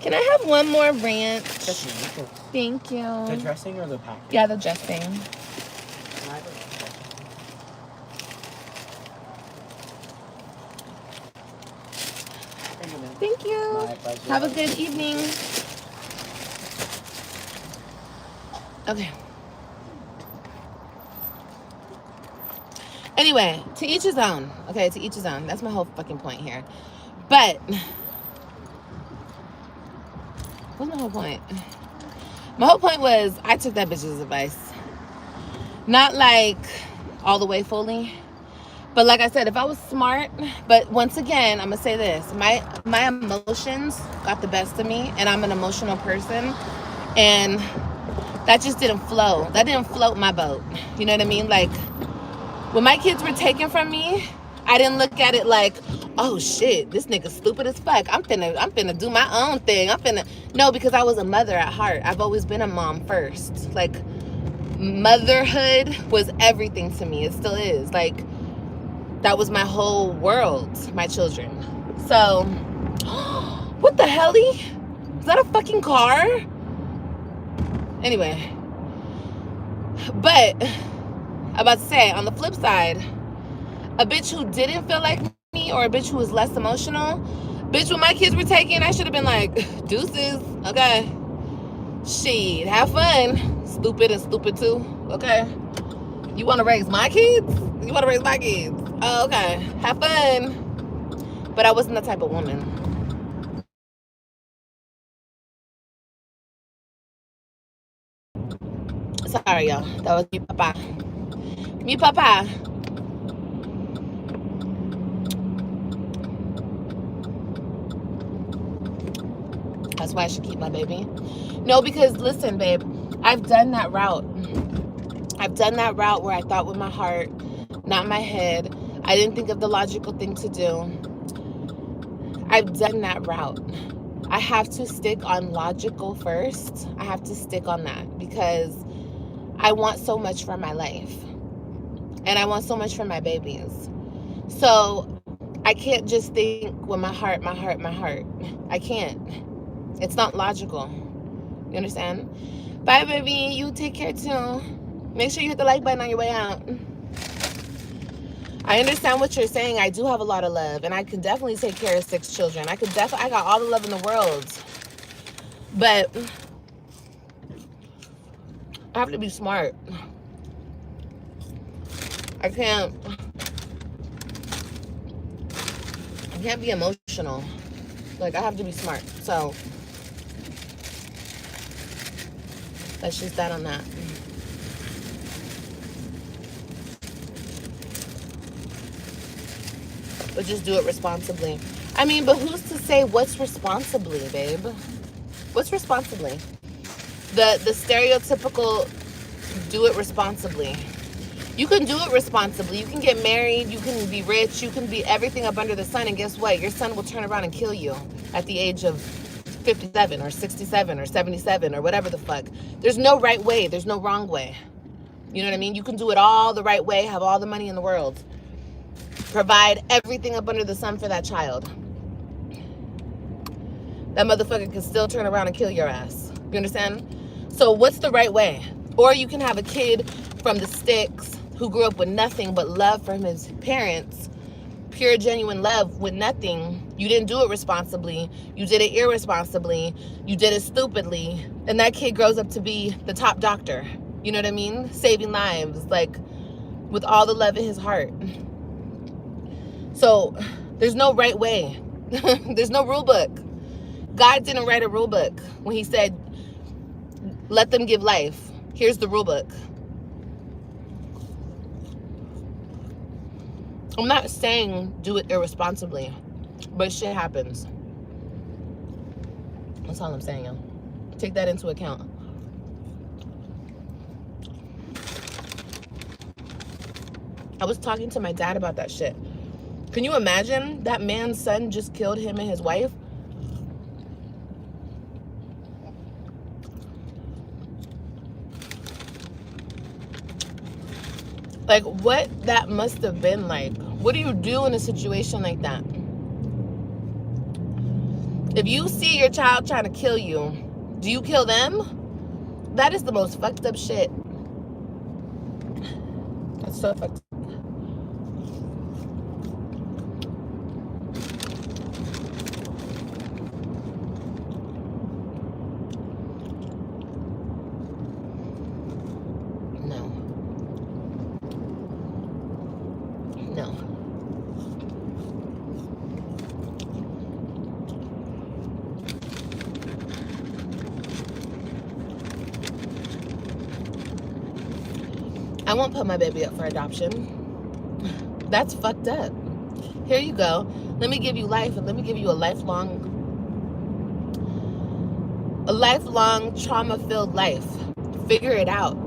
Can I have one more ranch? Thank you. The dressing or the package? Yeah, the dressing. Thank you. My pleasure. Have a good evening. Okay. Anyway, to each his own. Okay, to each his own. That's my whole fucking point here. But what's my whole point? My whole point was I took that bitch's advice. Not like all the way fully. But like I said, if I was smart, but once again, I'm gonna say this, my emotions got the best of me, and I'm an emotional person, and that just didn't flow. That didn't float my boat. You know what I mean? Like, when my kids were taken from me, I didn't look at it like, oh shit, this nigga stupid as fuck. I'm finna do my own thing. No, because I was a mother at heart. I've always been a mom first. Like, motherhood was everything to me. It still is. Like, that was my whole world, my children. So, what the helly? Is that a fucking car? Anyway. But, I'm about to say, on the flip side, a bitch who didn't feel like me, or a bitch who was less emotional, bitch, when my kids were taken, I should have been like, deuces, okay? Shit, have fun. Stupid and stupid too, okay? You want to raise my kids? You want to raise my kids? Oh, okay. Have fun. But I wasn't the type of woman. Sorry, y'all. That was me, papa. Me, papa. That's why I should keep my baby. No, because listen, babe, I've done that route. I've done that route where I thought with my heart, not my head. I didn't think of the logical thing to do. I've done that route. I have to stick on logical first. I have to stick on that because I want so much for my life. And I want so much for my babies. So I can't just think with my heart, my heart, my heart. I can't. It's not logical. You understand? Bye, baby. You take care too. Make sure you hit the like button on your way out. I understand what you're saying. I do have a lot of love, and I could definitely take care of 6 children. I got all the love in the world. But I have to be smart. I can't be emotional. Like, I have to be smart. So that's just that on that. But just do it responsibly. I mean, but who's to say what's responsibly, babe? What's responsibly? The stereotypical do it responsibly. You can do it responsibly. You can get married. You can be rich. You can be everything up under the sun. And guess what? Your son will turn around and kill you at the age of 57 or 67 or 77 or whatever the fuck. There's no right way. There's no wrong way. You know what I mean? You can do it all the right way, have all the money in the world, provide everything up under the sun for that child. That motherfucker can still turn around and kill your ass. You understand? So what's the right way? Or you can have a kid from the sticks who grew up with nothing but love from his parents, pure, genuine love with nothing. You didn't do it responsibly. You did it irresponsibly. You did it stupidly. And that kid grows up to be the top doctor. You know what I mean? Saving lives, like, with all the love in his heart. So there's no right way. There's no rule book. God didn't write a rule book when he said, let them give life. Here's the rule book. I'm not saying do it irresponsibly, but shit happens. That's all I'm saying, yo. Take that into account. I was talking to my dad about that shit. Can you imagine that man's son just killed him and his wife? Like, what that must have been like. What do you do in a situation like that? If you see your child trying to kill you, do you kill them? That is the most fucked up shit. That's so fucked up. I won't put my baby up for adoption. That's fucked up. Here you go. Let me give you life, and let me give you a lifelong trauma-filled life. Figure it out.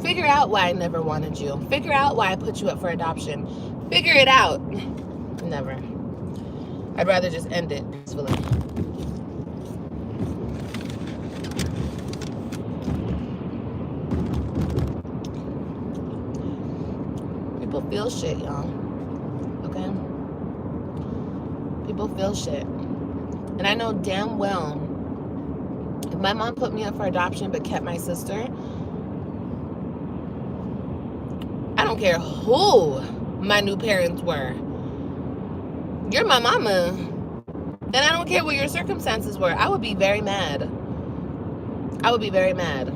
Figure out why I never wanted you. Figure out why I put you up for adoption. Figure it out. Never. I'd rather just end it peacefully. People feel shit, y'all. Okay? People feel shit. And I know damn well, if my mom put me up for adoption but kept my sister, I don't care who my new parents were. You're my mama. And I don't care what your circumstances were. I would be very mad. I would be very mad.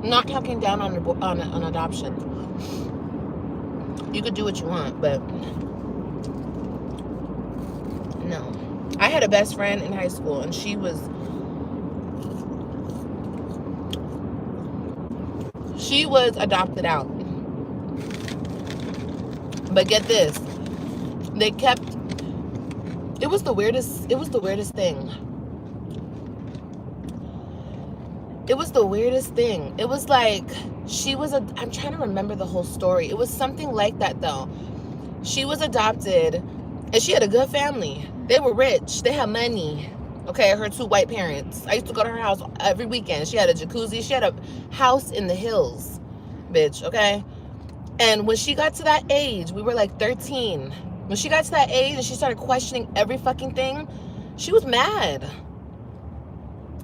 I'm not talking down on adoption. You could do what you want, but no. I had a best friend in high school, and she was adopted out. But get this, it was the weirdest thing. It was the weirdest thing. It was like, I'm trying to remember the whole story. It was something like that though. She was adopted, and she had a good family. They were rich, they had money. Okay, her two white parents. I used to go to her house every weekend. She had a jacuzzi, she had a house in the hills, bitch, okay? And when she got to that age, we were like 13. When she got to that age and she started questioning every fucking thing, she was mad.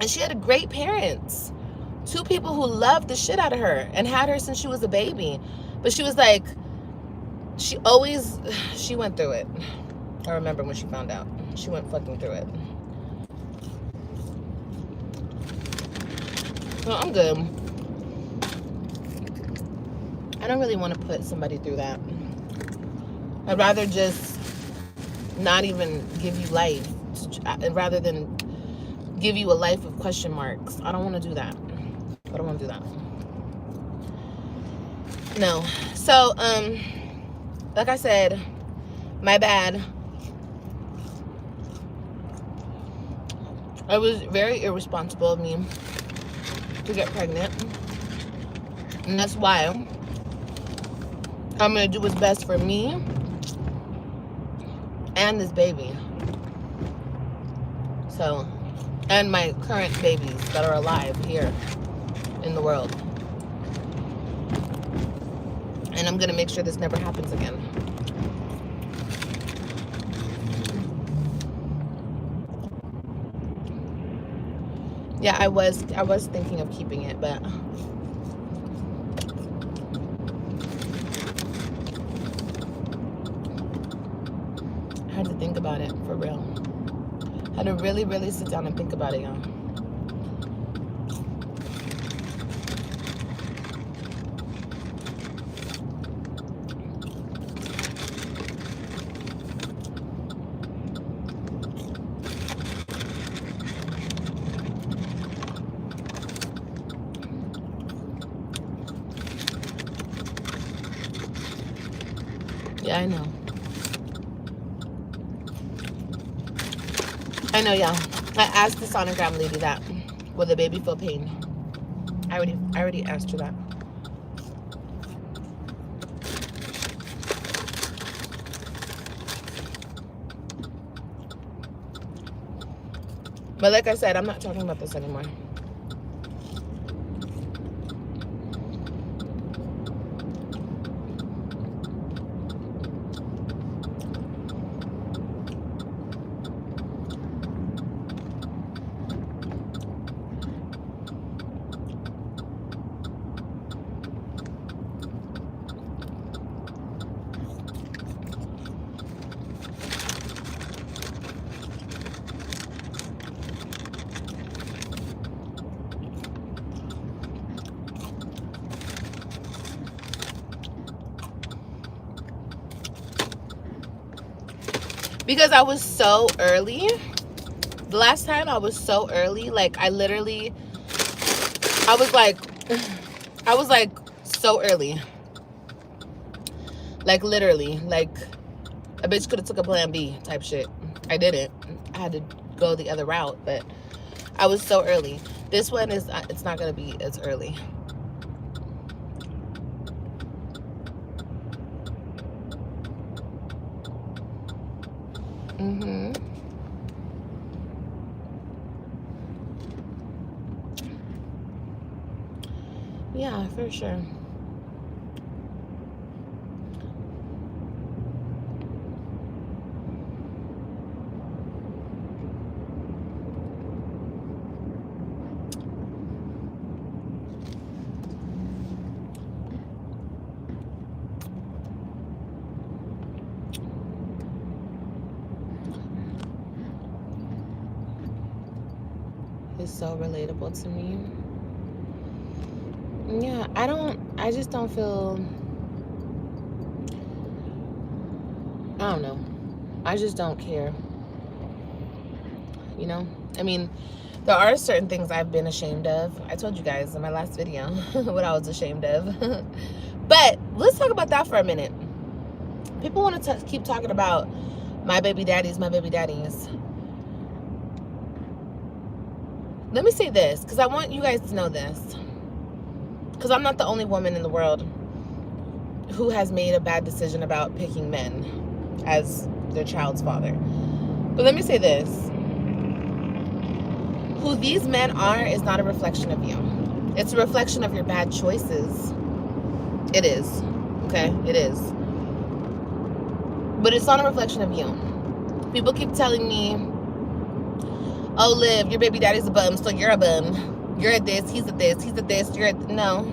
And she had great parents. Two people who loved the shit out of her and had her since she was a baby. But she was like, she went through it. I remember when she found out. She went fucking through it. So I'm good. I don't really want to put somebody through that. I'd rather just not even give you life, rather than give you a life of question marks. I don't want to do that. I don't want to do that. No. So, like I said, my bad. It was very irresponsible of me to get pregnant. And that's why I'm going to do what's best for me and this baby. So, and my current babies that are alive here in the world. And I'm going to make sure this never happens again. Yeah, I was thinking of keeping it, but I had to think about it for real. I had to really, really sit down and think about it, y'all. Yeah, I know. I know, y'all. I asked the sonogram lady that. Will the baby feel pain? I already asked her that. But like I said, I'm not talking about this anymore. Because I was so early. The last time I was so early, like I was like so early. Like literally, like a bitch could have took a plan B type shit. I didn't. I had to go the other route, but I was so early. This one is, it's not gonna be as early. Yeah, for sure. It's so relatable to me. Yeah, I just don't feel, I don't know. I just don't care. You know? I mean, there are certain things I've been ashamed of. I told you guys in my last video what I was ashamed of. But let's talk about that for a minute. People want to keep talking about my baby daddies, my baby daddies. Let me say this, because I want you guys to know this. Because I'm not the only woman in the world who has made a bad decision about picking men as their child's father. But let me say this. Who these men are is not a reflection of you. It's a reflection of your bad choices. It is. Okay? It is. But it's not a reflection of you. People keep telling me, oh, Liv, your baby daddy's a bum, so you're a bum. You're a this, he's a this, he's a this, you're a... No.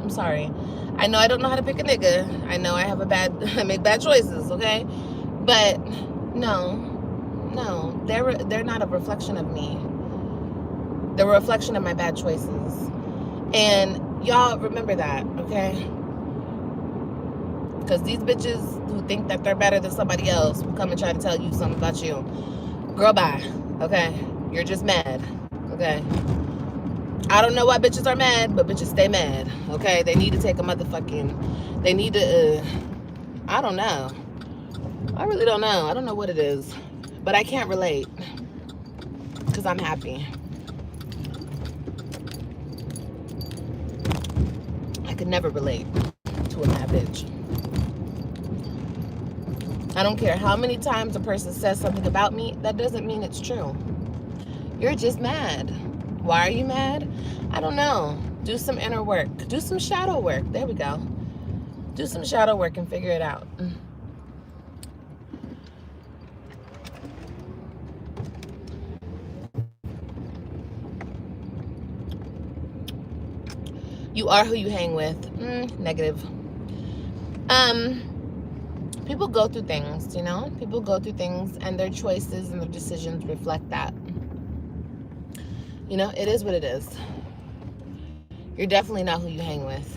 I'm sorry. I know I don't know how to pick a nigga. I know I have I make bad choices, okay? But no, they're not a reflection of me. They're a reflection of my bad choices. And y'all remember that, okay? Because these bitches who think that they're better than somebody else will come and try to tell you something about you. Girl, bye, okay? You're just mad, okay? I don't know why bitches are mad, but bitches stay mad, okay? They need to take a motherfucking... They need to... I don't know. I really don't know. I don't know what it is. But I can't relate. Because I'm happy. I could never relate to a mad bitch. I don't care how many times a person says something about me, that doesn't mean it's true. You're just mad. Why are you mad? I don't know. Do some inner work. Do some shadow work. There we go. Do some shadow work and figure it out. You are who you hang with. Negative. People go through things, you know? People go through things and their choices and their decisions reflect that. You know, it is what it is. You're definitely not who you hang with.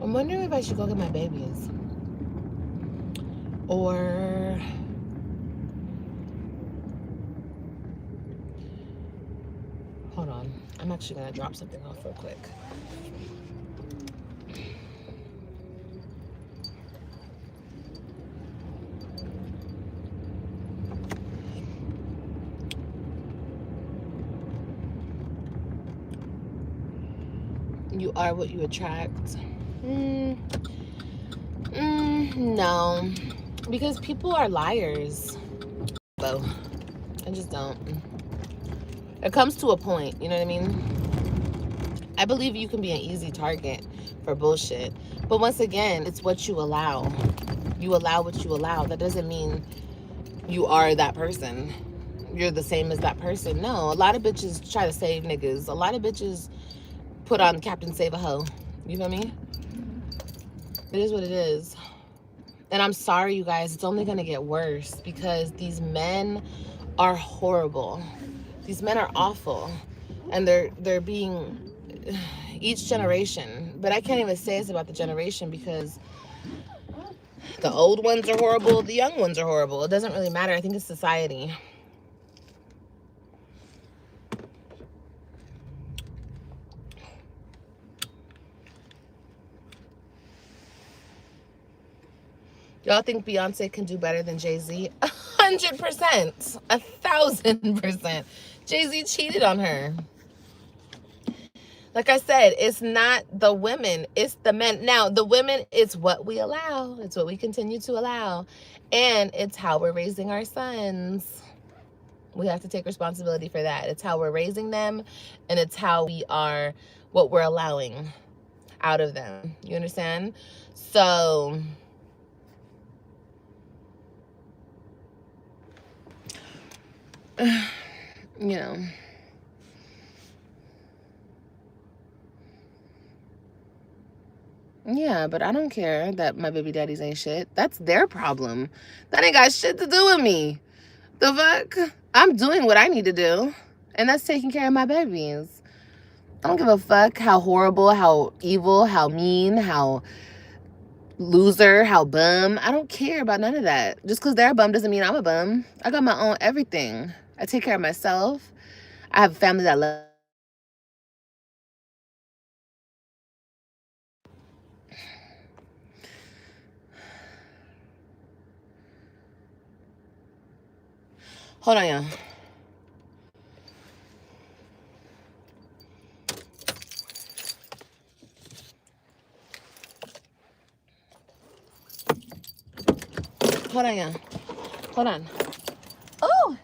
I'm wondering if I should go get my babies. Or... Hold on. I'm actually going to drop something off real quick. You are what you attract. No. Because people are liars. So, I just don't. It comes to a point, you know what I mean? I believe you can be an easy target for bullshit. But once again, it's what you allow. You allow what you allow. That doesn't mean you are that person. You're the same as that person. No, a lot of bitches try to save niggas. A lot of bitches put on Captain Save a Hoe. You feel me? It is what it is. And I'm sorry, you guys. It's only going to get worse because these men are horrible. These men are awful. And they're being... each generation. But I can't even say it's about the generation because the old ones are horrible. The young ones are horrible. It doesn't really matter. I think it's society. Y'all think Beyonce can do better than Jay-Z? 100%. 1,000%. Jay-Z cheated on her. Like I said, it's not the women, it's the men. Now, the women, it's what we allow. It's what we continue to allow. And it's how we're raising our sons. We have to take responsibility for that. It's how we're raising them, and it's how we are, what we're allowing out of them. You understand? So... you know, yeah, but I don't care that my baby daddies ain't shit. That's their problem. That ain't got shit to do with me. The fuck? I'm doing what I need to do, and that's taking care of my babies. I don't give a fuck how horrible, how evil, how mean, how loser, how bum. I don't care about none of that. Just because they're a bum doesn't mean I'm a bum. I got my own everything. I take care of myself. I have a family that loves. Hold on, y'all. Hold on, y'all. Hold on. Oh!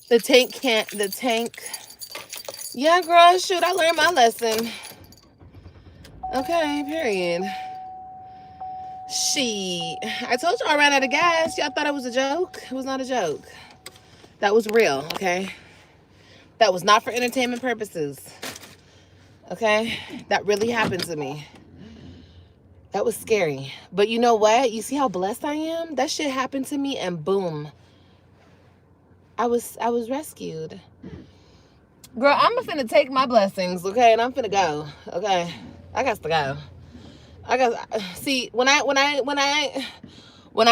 The tank can't, the tank. Yeah, girl, shoot, I learned my lesson. Okay, period. I told you I ran out of gas. Y'all thought it was a joke? It was not a joke. That was real, okay? That was not for entertainment purposes. Okay? That really happened to me. That was scary. But you know what? You see how blessed I am? That shit happened to me and boom. I was rescued. Girl, I'm finna take my blessings, okay? And I'm finna go. Okay? I got to go. See, when I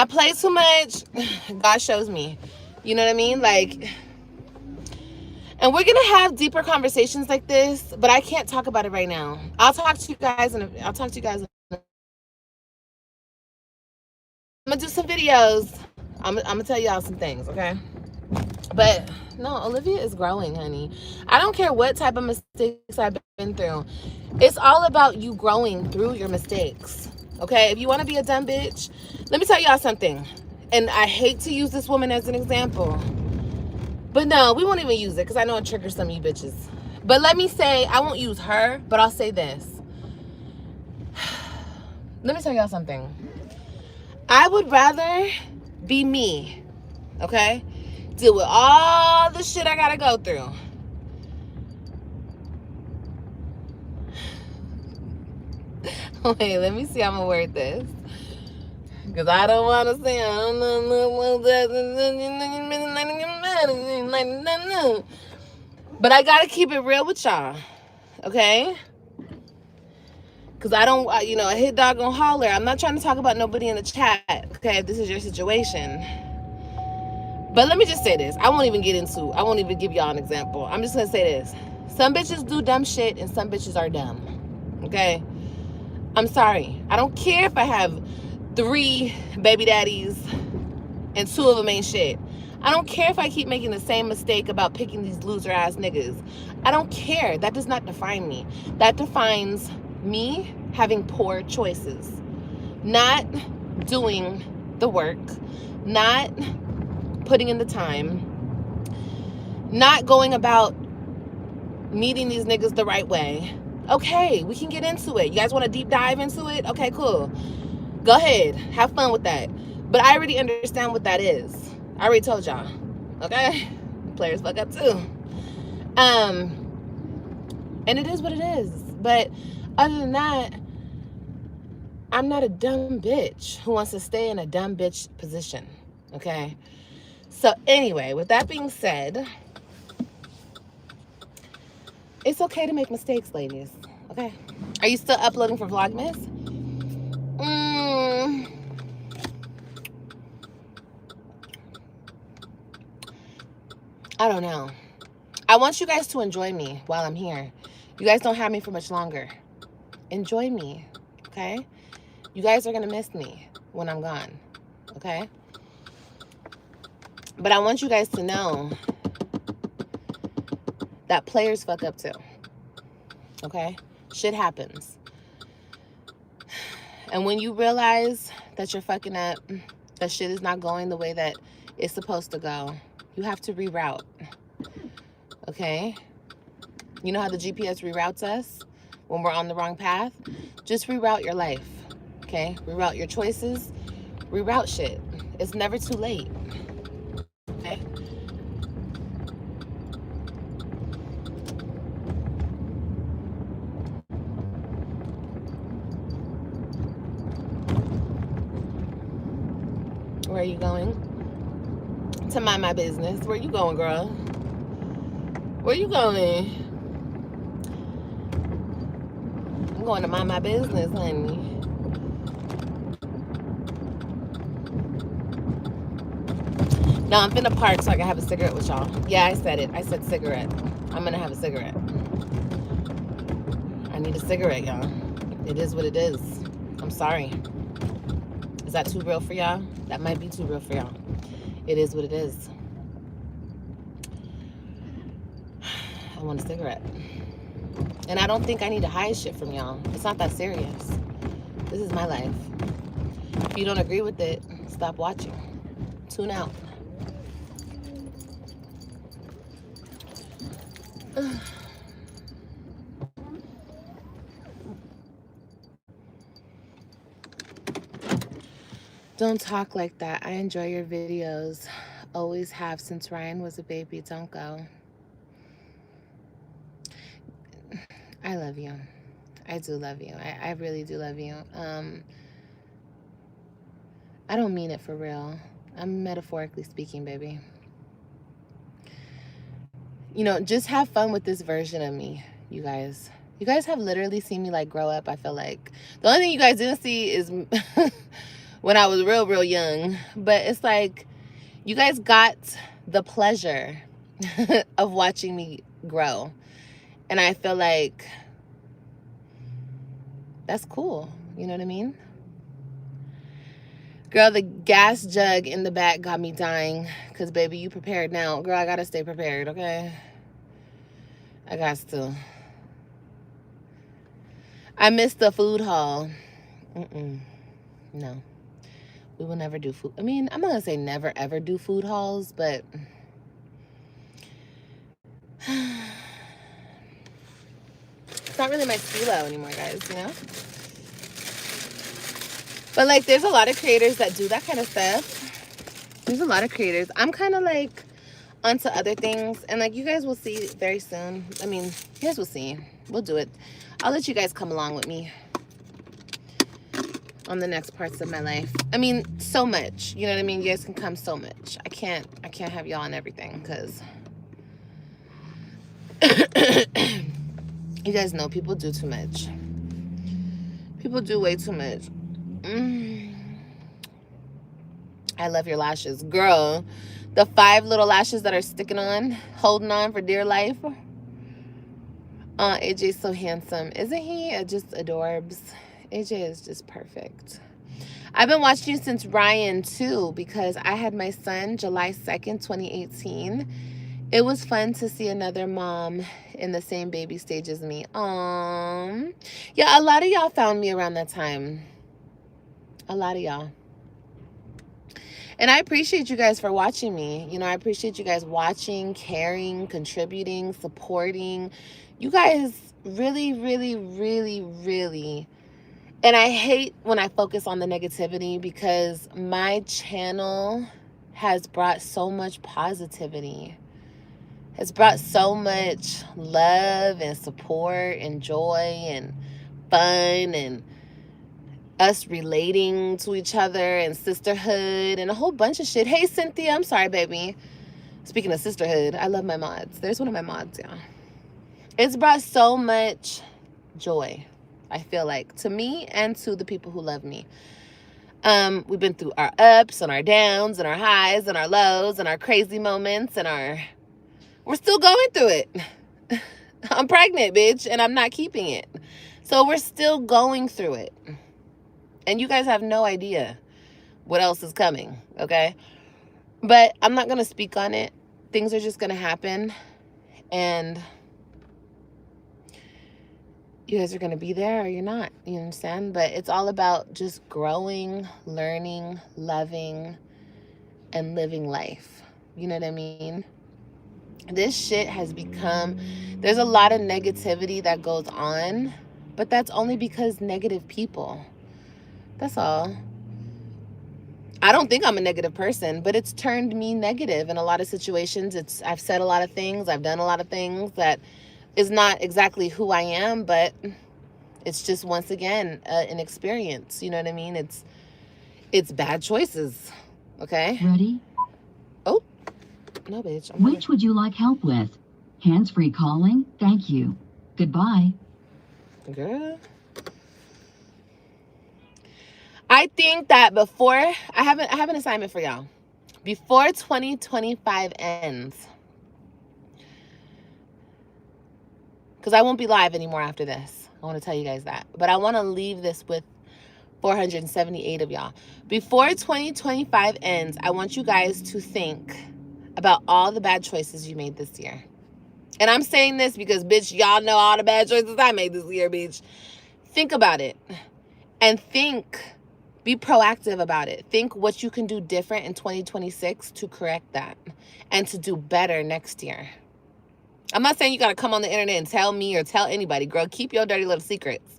play too much, God shows me. You know what I mean? Like, and we're gonna have deeper conversations like this, but I can't talk about it right now. I'll talk to you guys I'm gonna do some videos. I'm gonna tell y'all some things, okay? But no, Olivia is growing, honey. I don't care what type of mistakes I've been through. It's all about you growing through your mistakes, okay? If you want to be a dumb bitch, let me tell y'all something. And I hate to use this woman as an example, but no, we won't even use it because I know it triggers some of you bitches. But let me say, I won't use her, but I'll say this. Let me tell y'all something. I would rather be me, okay? Deal with all the shit I gotta go through. Wait, let me see how I'm gonna word this. Because I don't want to say, but I gotta keep it real with y'all, okay? Because I don't, a hit dog gonna holler. I'm not trying to talk about nobody in the chat, okay, if this is your situation. But let me just say this. I won't even give y'all an example. I'm just gonna say this. Some bitches do dumb shit and some bitches are dumb, okay? I'm sorry. I don't care if I have 3 baby daddies and 2 of them ain't shit. I don't care if I keep making the same mistake about picking these loser ass niggas. I don't care. That does not define me. That defines me having poor choices. Not doing the work. Not putting in the time. Not going about meeting these niggas the right way. Okay, we can get into it. You guys want to deep dive into it? Okay, cool. Go ahead. Have fun with that. But I already understand what that is. I already told y'all. Okay? Players fuck up too. And it is what it is. But other than that, I'm not a dumb bitch who wants to stay in a dumb bitch position. Okay? So anyway, with that being said, it's okay to make mistakes, ladies. Okay? Are you still uploading for Vlogmas? I don't know. I want you guys to enjoy me while I'm here. You guys don't have me for much longer. Enjoy me, okay? You guys are going to miss me when I'm gone, okay? But I want you guys to know that players fuck up too, okay? Shit happens. And when you realize that you're fucking up, that shit is not going the way that it's supposed to go, you have to reroute, okay? You know how the GPS reroutes us when we're on the wrong path? Just reroute your life, okay? Reroute your choices, reroute shit. It's never too late, okay? Where are you going? To mind my business. Where you going, girl? Where you going? I'm going to mind my business, honey. No, I'm finna park so I can have a cigarette with y'all. Yeah, I said it. I said cigarette. I'm gonna have a cigarette. I need a cigarette, y'all. It is what it is. I'm sorry. Is that too real for y'all? That might be too real for y'all. It is what it is. I want a cigarette. And I don't think I need to hide shit from y'all. It's not that serious. This is my life. If you don't agree with it, stop watching. Tune out. Don't talk like that. I enjoy your videos. Always have since Ryan was a baby. Don't go. I love you. I do love you. I really do love you. I don't mean it for real. I'm metaphorically speaking, baby. You know, just have fun with this version of me, you guys. You guys have literally seen me like grow up, I feel like. The only thing you guys didn't see is when I was real young. But it's like you guys got the pleasure of watching me grow. And I feel like that's cool. You know what I mean? Girl, the gas jug in the back got me dying. Because, baby, you prepared now. Girl, I got to stay prepared, okay? I got to. I missed the food haul. No. We will never do food. I mean, I'm not going to say never, ever do food hauls, but... it's not really my stilo anymore, guys, you know? But, like, there's a lot of creators that do that kind of stuff. There's a lot of creators. I'm kind of, like, onto other things. And, like, you guys will see very soon. I mean, you guys will see. We'll do it. I'll let you guys come along with me on the next parts of my life. I mean, so much. You know what I mean? You guys can come so much. I can't have y'all on everything because... you guys know people do too much. People do way too much. I love your lashes. Girl, the 5 little lashes that are sticking on, holding on for dear life. AJ's so handsome. Isn't he? Just adorbs. AJ is just perfect. I've been watching you since Ryan, too, because I had my son July 2nd, 2018. It was fun to see another mom in the same baby stage as me. Yeah, a lot of y'all found me around that time. A lot of y'all. And I appreciate you guys for watching me. You know, I appreciate you guys watching, caring, contributing, supporting. You guys really, really, really, really... And I hate when I focus on the negativity because my channel has brought so much positivity. It's brought so much love and support and joy and fun and us relating to each other and sisterhood and a whole bunch of shit. Hey, Cynthia. I'm sorry, baby. Speaking of sisterhood, I love my mods. There's one of my mods, yeah. It's brought so much joy, I feel like, to me and to the people who love me. We've been through our ups and our downs and our highs and our lows and our crazy moments and we're still going through it. I'm pregnant, bitch, and I'm not keeping it. So we're still going through it. And you guys have no idea what else is coming, okay? But I'm not going to speak on it. Things are just going to happen. And you guys are going to be there or you're not. You understand? But it's all about just growing, learning, loving, and living life. You know what I mean? This shit has become... There's a lot of negativity that goes on. But that's only because negative people... That's all. I don't think I'm a negative person, but it's turned me negative in a lot of situations. I've said a lot of things. I've done a lot of things that is not exactly who I am, but it's just, once again, an experience. You know what I mean? It's bad choices. Okay? Ready? Oh. No, bitch. Which would you like help with? Hands-free calling? Thank you. Goodbye. Girl. I think that before, I have an assignment for y'all. Before 2025 ends, because I won't be live anymore after this. I want to tell you guys that. But I want to leave this with 478 of y'all. Before 2025 ends, I want you guys to think about all the bad choices you made this year. And I'm saying this because, bitch, y'all know all the bad choices I made this year, bitch. Think about it. And be proactive about it. Think what you can do different in 2026 to correct that and to do better next year. I'm not saying you got to come on the internet and tell me or tell anybody. Girl, keep your dirty little secrets.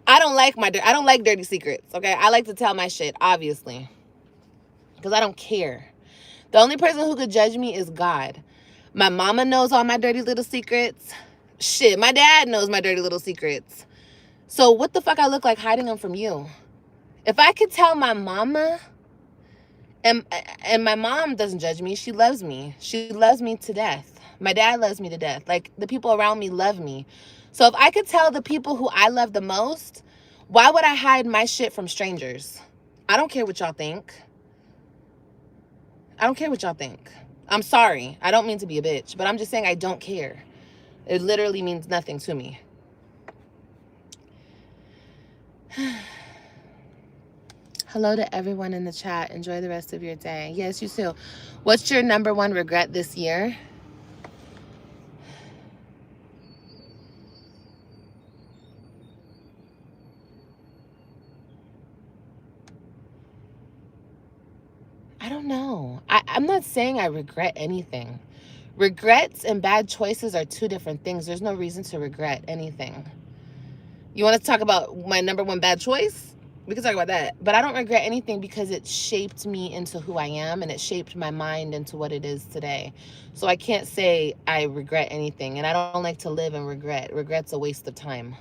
I don't like dirty secrets, okay? I like to tell my shit, obviously, because I don't care. The only person who could judge me is God. My mama knows all my dirty little secrets. Shit, my dad knows my dirty little secrets. So what the fuck I look like hiding them from you? If I could tell my mama, and my mom doesn't judge me, she loves me. She loves me to death. My dad loves me to death. Like, the people around me love me. So if I could tell the people who I love the most, why would I hide my shit from strangers? I don't care what y'all think. I don't care what y'all think. I'm sorry. I don't mean to be a bitch, but I'm just saying I don't care. It literally means nothing to me. Hello to everyone in the chat. Enjoy the rest of your day. Yes, you too. What's your number one regret this year? I don't know. I'm not saying I regret anything. Regrets and bad choices are two different things. There's no reason to regret anything. You want to talk about my number one bad choice? We can talk about that. But I don't regret anything because it shaped me into who I am, and it shaped my mind into what it is today. So I can't say I regret anything, and I don't like to live in regret. Regret's a waste of time.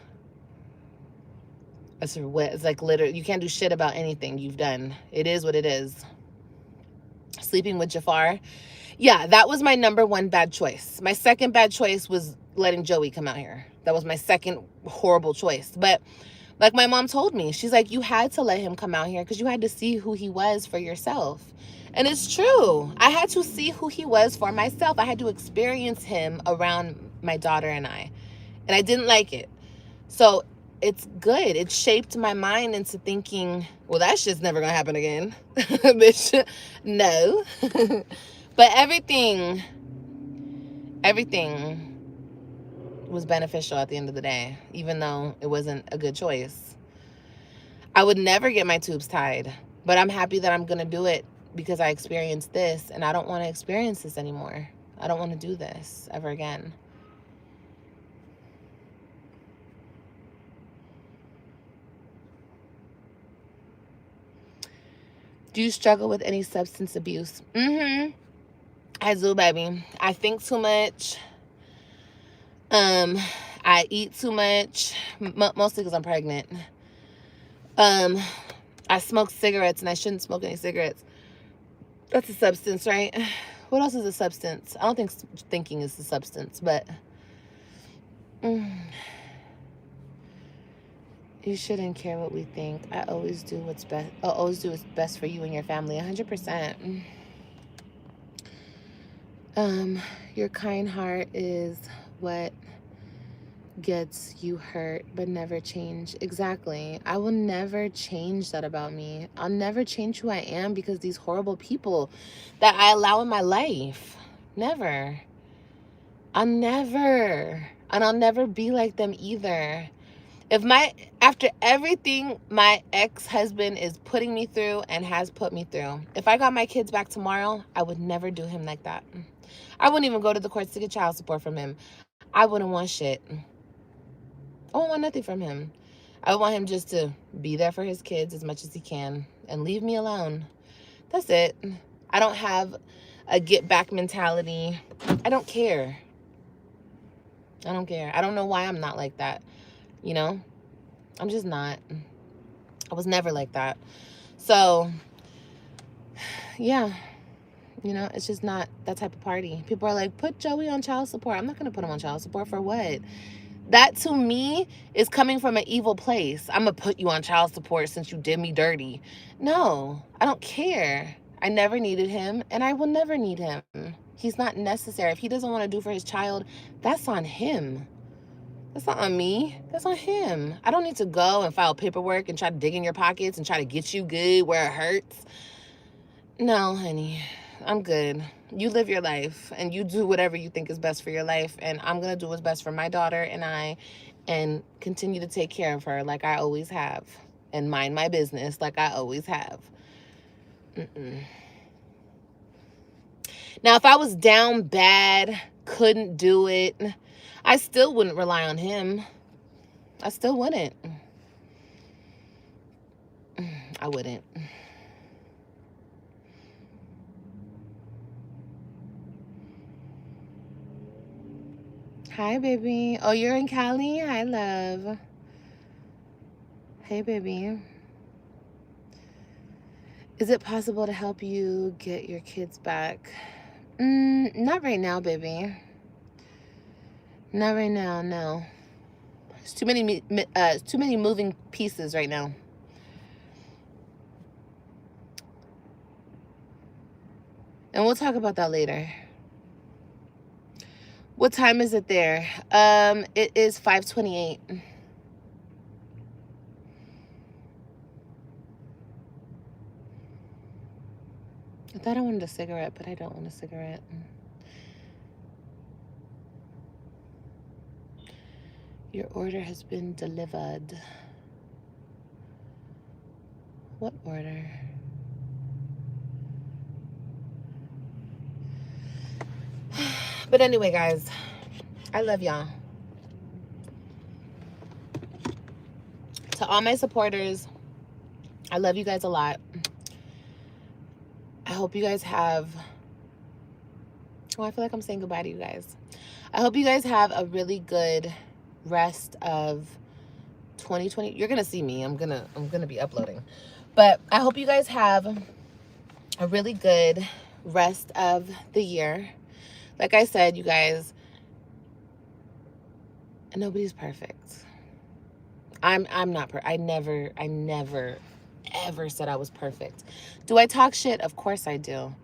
It's like literally, you can't do shit about anything you've done. It is what it is. Sleeping with Jafar. Yeah, that was my number one bad choice. My second bad choice was letting Joey come out here. That was my second horrible choice. But like my mom told me, she's like, you had to let him come out here because you had to see who he was for yourself. And it's true. I had to see who he was for myself. I had to experience him around my daughter and I. And I didn't like it. So it's good. It shaped my mind into thinking, well, that shit's never going to happen again. Bitch, no. But everything was beneficial at the end of the day, even though it wasn't a good choice. I would never get my tubes tied, but I'm happy that I'm going to do it because I experienced this, and I don't want to experience this anymore. I don't want to do this ever again. Do you struggle with any substance abuse? I do, baby. I think too much. I eat too much, mostly because I'm pregnant. I smoke cigarettes, and I shouldn't smoke any cigarettes. That's a substance, right? What else is a substance? I don't think thinking is a substance, but you shouldn't care what we think. I always do what's best. I'll always do what's best for you and your family, 100%. Your kind heart is what gets you hurt but never change. Exactly. I will never change that about me. I'll never change who I am because these horrible people that I allow in my life. Never. And I'll never be like them either. After everything my ex-husband is putting me through and has put me through, if I got my kids back tomorrow, I would never do him like that. I wouldn't even go to the courts to get child support from him. I wouldn't want shit. I wouldn't want nothing from him. I want him just to be there for his kids as much as he can and leave me alone. That's it. I don't have a get back mentality. I don't care. I don't care. I don't know why I'm not like that. You know, I'm just not. I was never like that. So, yeah, you know, it's just not that type of party. People are like, put Joey on child support. I'm not going to put him on child support for what? That to me is coming from an evil place. I'm going to put you on child support since you did me dirty. No, I don't care. I never needed him, and I will never need him. He's not necessary. If he doesn't want to do for his child, that's on him. That's not on me. That's on him. I don't need to go and file paperwork and try to dig in your pockets and try to get you good where it hurts. No, honey. I'm good. You live your life and you do whatever you think is best for your life. And I'm going to do what's best for my daughter and I, and continue to take care of her like I always have. And mind my business like I always have. Now, if I was down bad, couldn't do it, I still wouldn't rely on him. I still wouldn't. I wouldn't. Hi, baby. Oh, you're in Cali? Hi, love. Hey, baby. Is it possible to help you get your kids back? Not right now, baby. Not right now, no. There's too many moving pieces right now. And we'll talk about that later. What time is it there? It is 5:28. I thought I wanted a cigarette, but I don't want a cigarette. Your order has been delivered. What order? But anyway, guys, I love y'all. To all my supporters, I love you guys a lot. I hope you guys have... Oh, I feel like I'm saying goodbye to you guys. I hope you guys have a really good rest of 2020. You're gonna see me. I'm gonna be uploading. But I hope you guys have a really good rest of the year. Like I said, you guys, nobody's perfect. I'm not I never ever said I was perfect. Do I talk shit? Of course I do.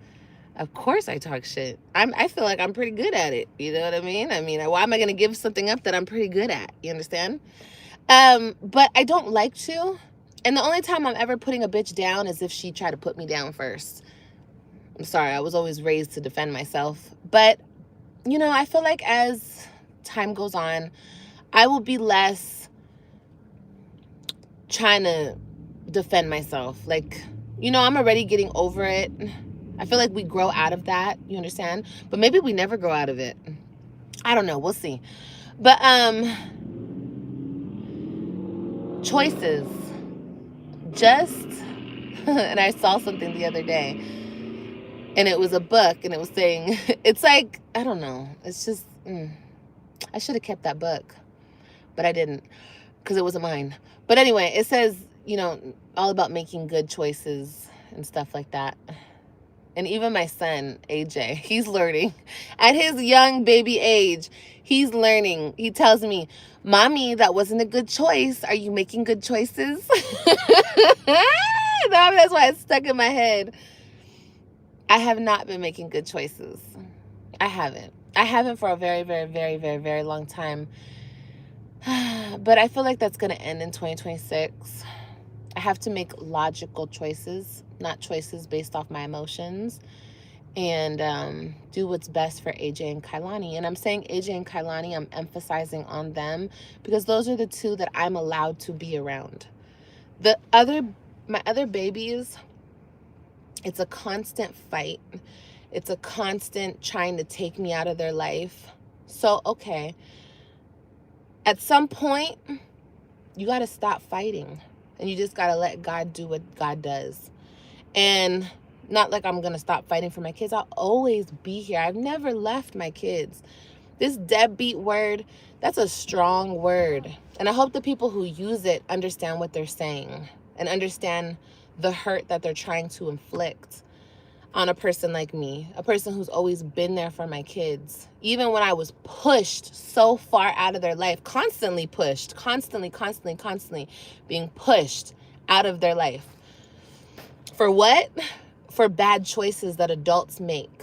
Of course I talk shit. I feel like I'm pretty good at it. You know what I mean? Why am I going to give something up that I'm pretty good at? You understand? But I don't like to. And the only time I'm ever putting a bitch down is if she tried to put me down first. I'm sorry. I was always raised to defend myself. But, you know, I feel like as time goes on, I will be less trying to defend myself. Like, you know, I'm already getting over it. I feel like we grow out of that, you understand? But maybe we never grow out of it. I don't know, we'll see. But choices. Just and I saw something the other day, and it was a book, and it was saying, it's like, I don't know, it's just I should have kept that book, but I didn't, because it wasn't mine. But anyway, it says, you know, all about making good choices and stuff like that. And even my son, AJ, he's learning. At his young baby age, he's learning. He tells me, Mommy, that wasn't a good choice. Are you making good choices? That's why it's stuck in my head. I have not been making good choices. I haven't. I haven't for a very, very, very, very, very long time. But I feel like that's going to end in 2026. I have to make logical choices, not choices based off my emotions, and do what's best for AJ and Kailani. And I'm saying AJ and Kailani, I'm emphasizing on them because those are the two that I'm allowed to be around. My other babies, it's a constant fight. It's a constant trying to take me out of their life. So, okay, at some point, you got to stop fighting. And you just got to let God do what God does. And not like I'm going to stop fighting for my kids. I'll always be here. I've never left my kids. This deadbeat word, that's a strong word. And I hope the people who use it understand what they're saying and understand the hurt that they're trying to inflict on a person like me, a person who's always been there for my kids. Even when I was pushed so far out of their life, constantly pushed, constantly being pushed out of their life. For what? For bad choices that adults make.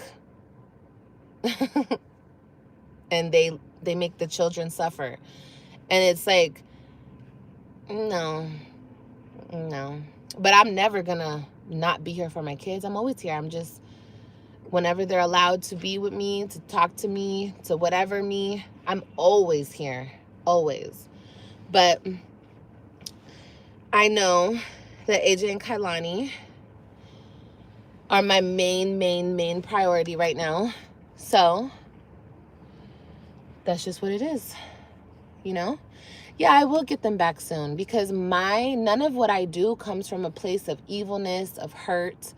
And they make the children suffer. And it's like, no. But I'm never gonna not be here for my kids. I'm always here. I'm just, whenever they're allowed to be with me, to talk to me, to whatever me, I'm always here. Always. But I know that AJ and Kailani are my main priority right now. So that's just what it is, you know? Yeah, I will get them back soon because none of what I do comes from a place of evilness, of hurt.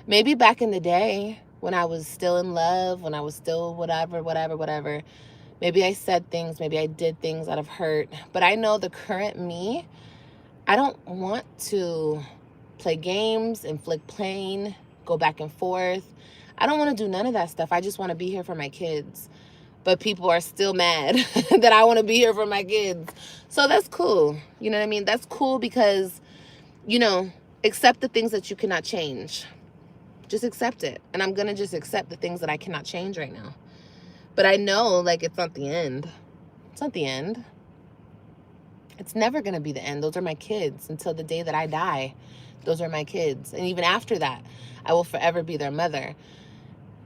Maybe back in the day when I was still in love, when I was still whatever. Maybe I said things, maybe I did things out of hurt. But I know the current me, I don't want to play games, inflict pain, go back and forth. I don't want to do none of that stuff. I just want to be here for my kids. But people are still mad that I want to be here for my kids. So that's cool. You know what I mean? That's cool because, you know, accept the things that you cannot change. Just accept it. And I'm going to just accept the things that I cannot change right now. But I know, like, it's not the end. It's not the end. It's never going to be the end. Those are my kids until the day that I die. Those are my kids. And even after that, I will forever be their mother.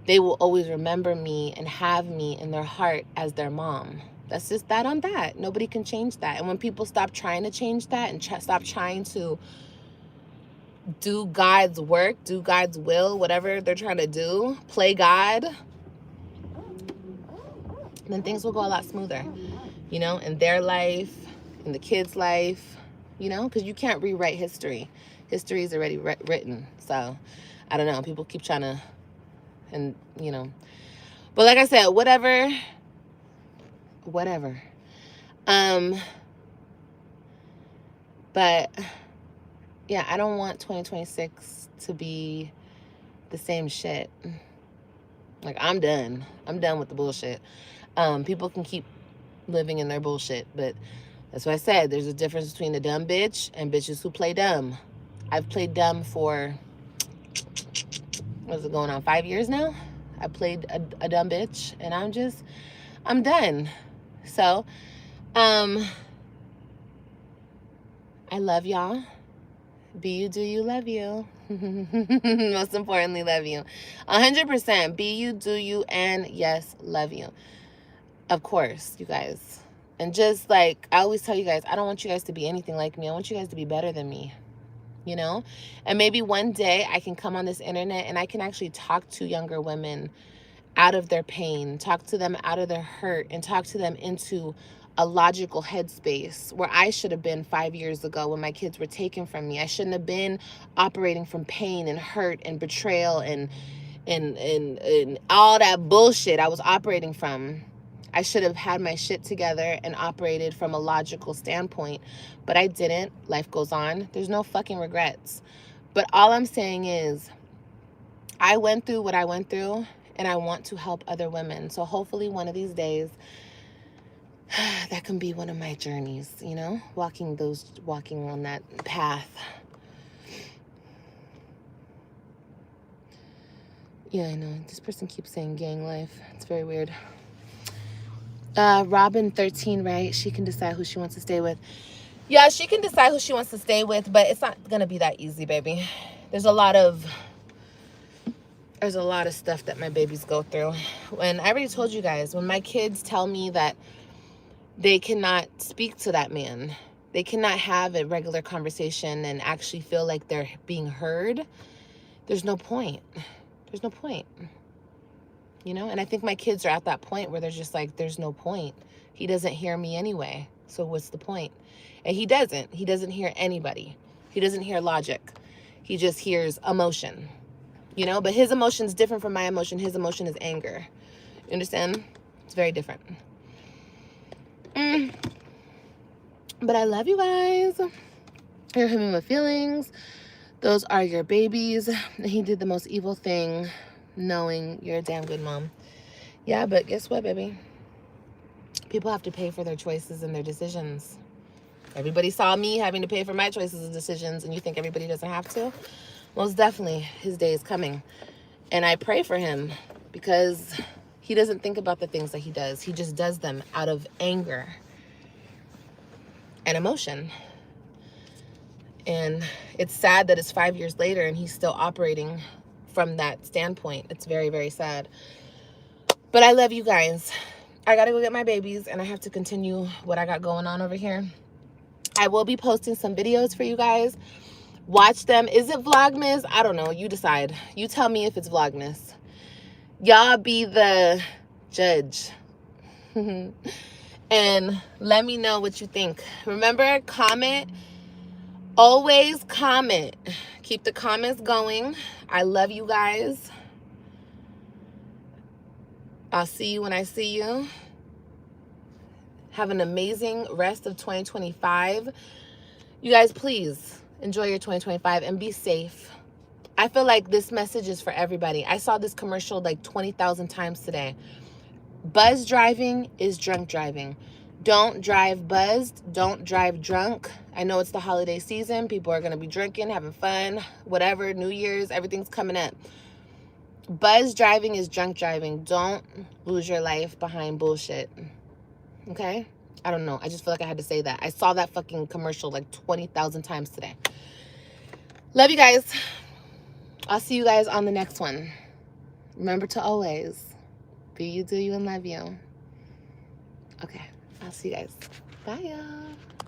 They will always remember me and have me in their heart as their mom. That's just that on that. Nobody can change that. And when people stop trying to change that and stop trying to do God's work, do God's will, whatever they're trying to do, play God, then things will go a lot smoother, you know, in their life, in the kids' life, you know, because you can't rewrite history. History is already written. So, I don't know. People keep trying to, and, you know. But like I said, whatever. But, yeah, I don't want 2026 to be the same shit. Like, I'm done. I'm done with the bullshit. People can keep living in their bullshit, but that's what I said. There's a difference between a dumb bitch and bitches who play dumb. I've played dumb for, what's it going on, 5 years now? I played a dumb bitch, and I'm done. So, I love y'all. Be you, do you, love you. Most importantly, love you. 100%. Be you, do you, and yes, love you. Of course, you guys. And just like I always tell you guys, I don't want you guys to be anything like me. I want you guys to be better than me, you know? And maybe one day I can come on this internet and I can actually talk to younger women out of their pain, talk to them out of their hurt, and talk to them into a logical headspace where I should have been 5 years ago when my kids were taken from me. I shouldn't have been operating from pain and hurt and betrayal and all that bullshit I was operating from. I should have had my shit together and operated from a logical standpoint, but I didn't. Life goes on. There's no fucking regrets. But all I'm saying is I went through what I went through, and I want to help other women. So hopefully one of these days, that can be one of my journeys, you know, walking on that path. Yeah, I know. This person keeps saying gang life. It's very weird. Robin 13, right? She can decide who she wants to stay with. Yeah, she can decide who she wants to stay with, but it's not going to be that easy, baby. There's a lot of stuff that my babies go through. And I already told you guys, when my kids tell me that they cannot speak to that man, they cannot have a regular conversation and actually feel like they're being heard, there's no point. There's no point. You know, and I think my kids are at that point where they're just like, there's no point. He doesn't hear me anyway. So what's the point? And he doesn't. He doesn't hear anybody. He doesn't hear logic. He just hears emotion. You know, but his emotion is different from my emotion. His emotion is anger. You understand? It's very different. But I love you guys. You're hurting my feelings. Those are your babies. He did the most evil thing, knowing you're a damn good mom. Yeah, but guess what, baby? People have to pay for their choices and their decisions. Everybody saw me having to pay for my choices and decisions, and you think everybody doesn't have to? Most definitely, his day is coming. And I pray for him because he doesn't think about the things that he does. He just does them out of anger and emotion. And it's sad that it's 5 years later and he's still operating from that standpoint. It's very, very sad. But I love you guys. I gotta go get my babies and I have to continue what I got going on over here. I will be posting some videos for you guys. Watch them. Is it Vlogmas? I don't know. You decide. You tell me if it's Vlogmas. Y'all be the judge. And let me know what you think. Remember, comment. Always comment. Keep the comments going. I love you guys. I'll see you when I see you. Have an amazing rest of 2025. You guys, please enjoy your 2025 and be safe. I feel like this message is for everybody. I saw this commercial like 20,000 times today. Buzz driving is drunk driving. Don't drive buzzed. Don't drive drunk. I know it's the holiday season. People are going to be drinking, having fun, whatever, New Year's, everything's coming up. Buzz driving is drunk driving. Don't lose your life behind bullshit. Okay? I don't know. I just feel like I had to say that. I saw that fucking commercial like 20,000 times today. Love you guys. I'll see you guys on the next one. Remember to always be you, do you, and love you. Okay. I'll see you guys. Bye, y'all.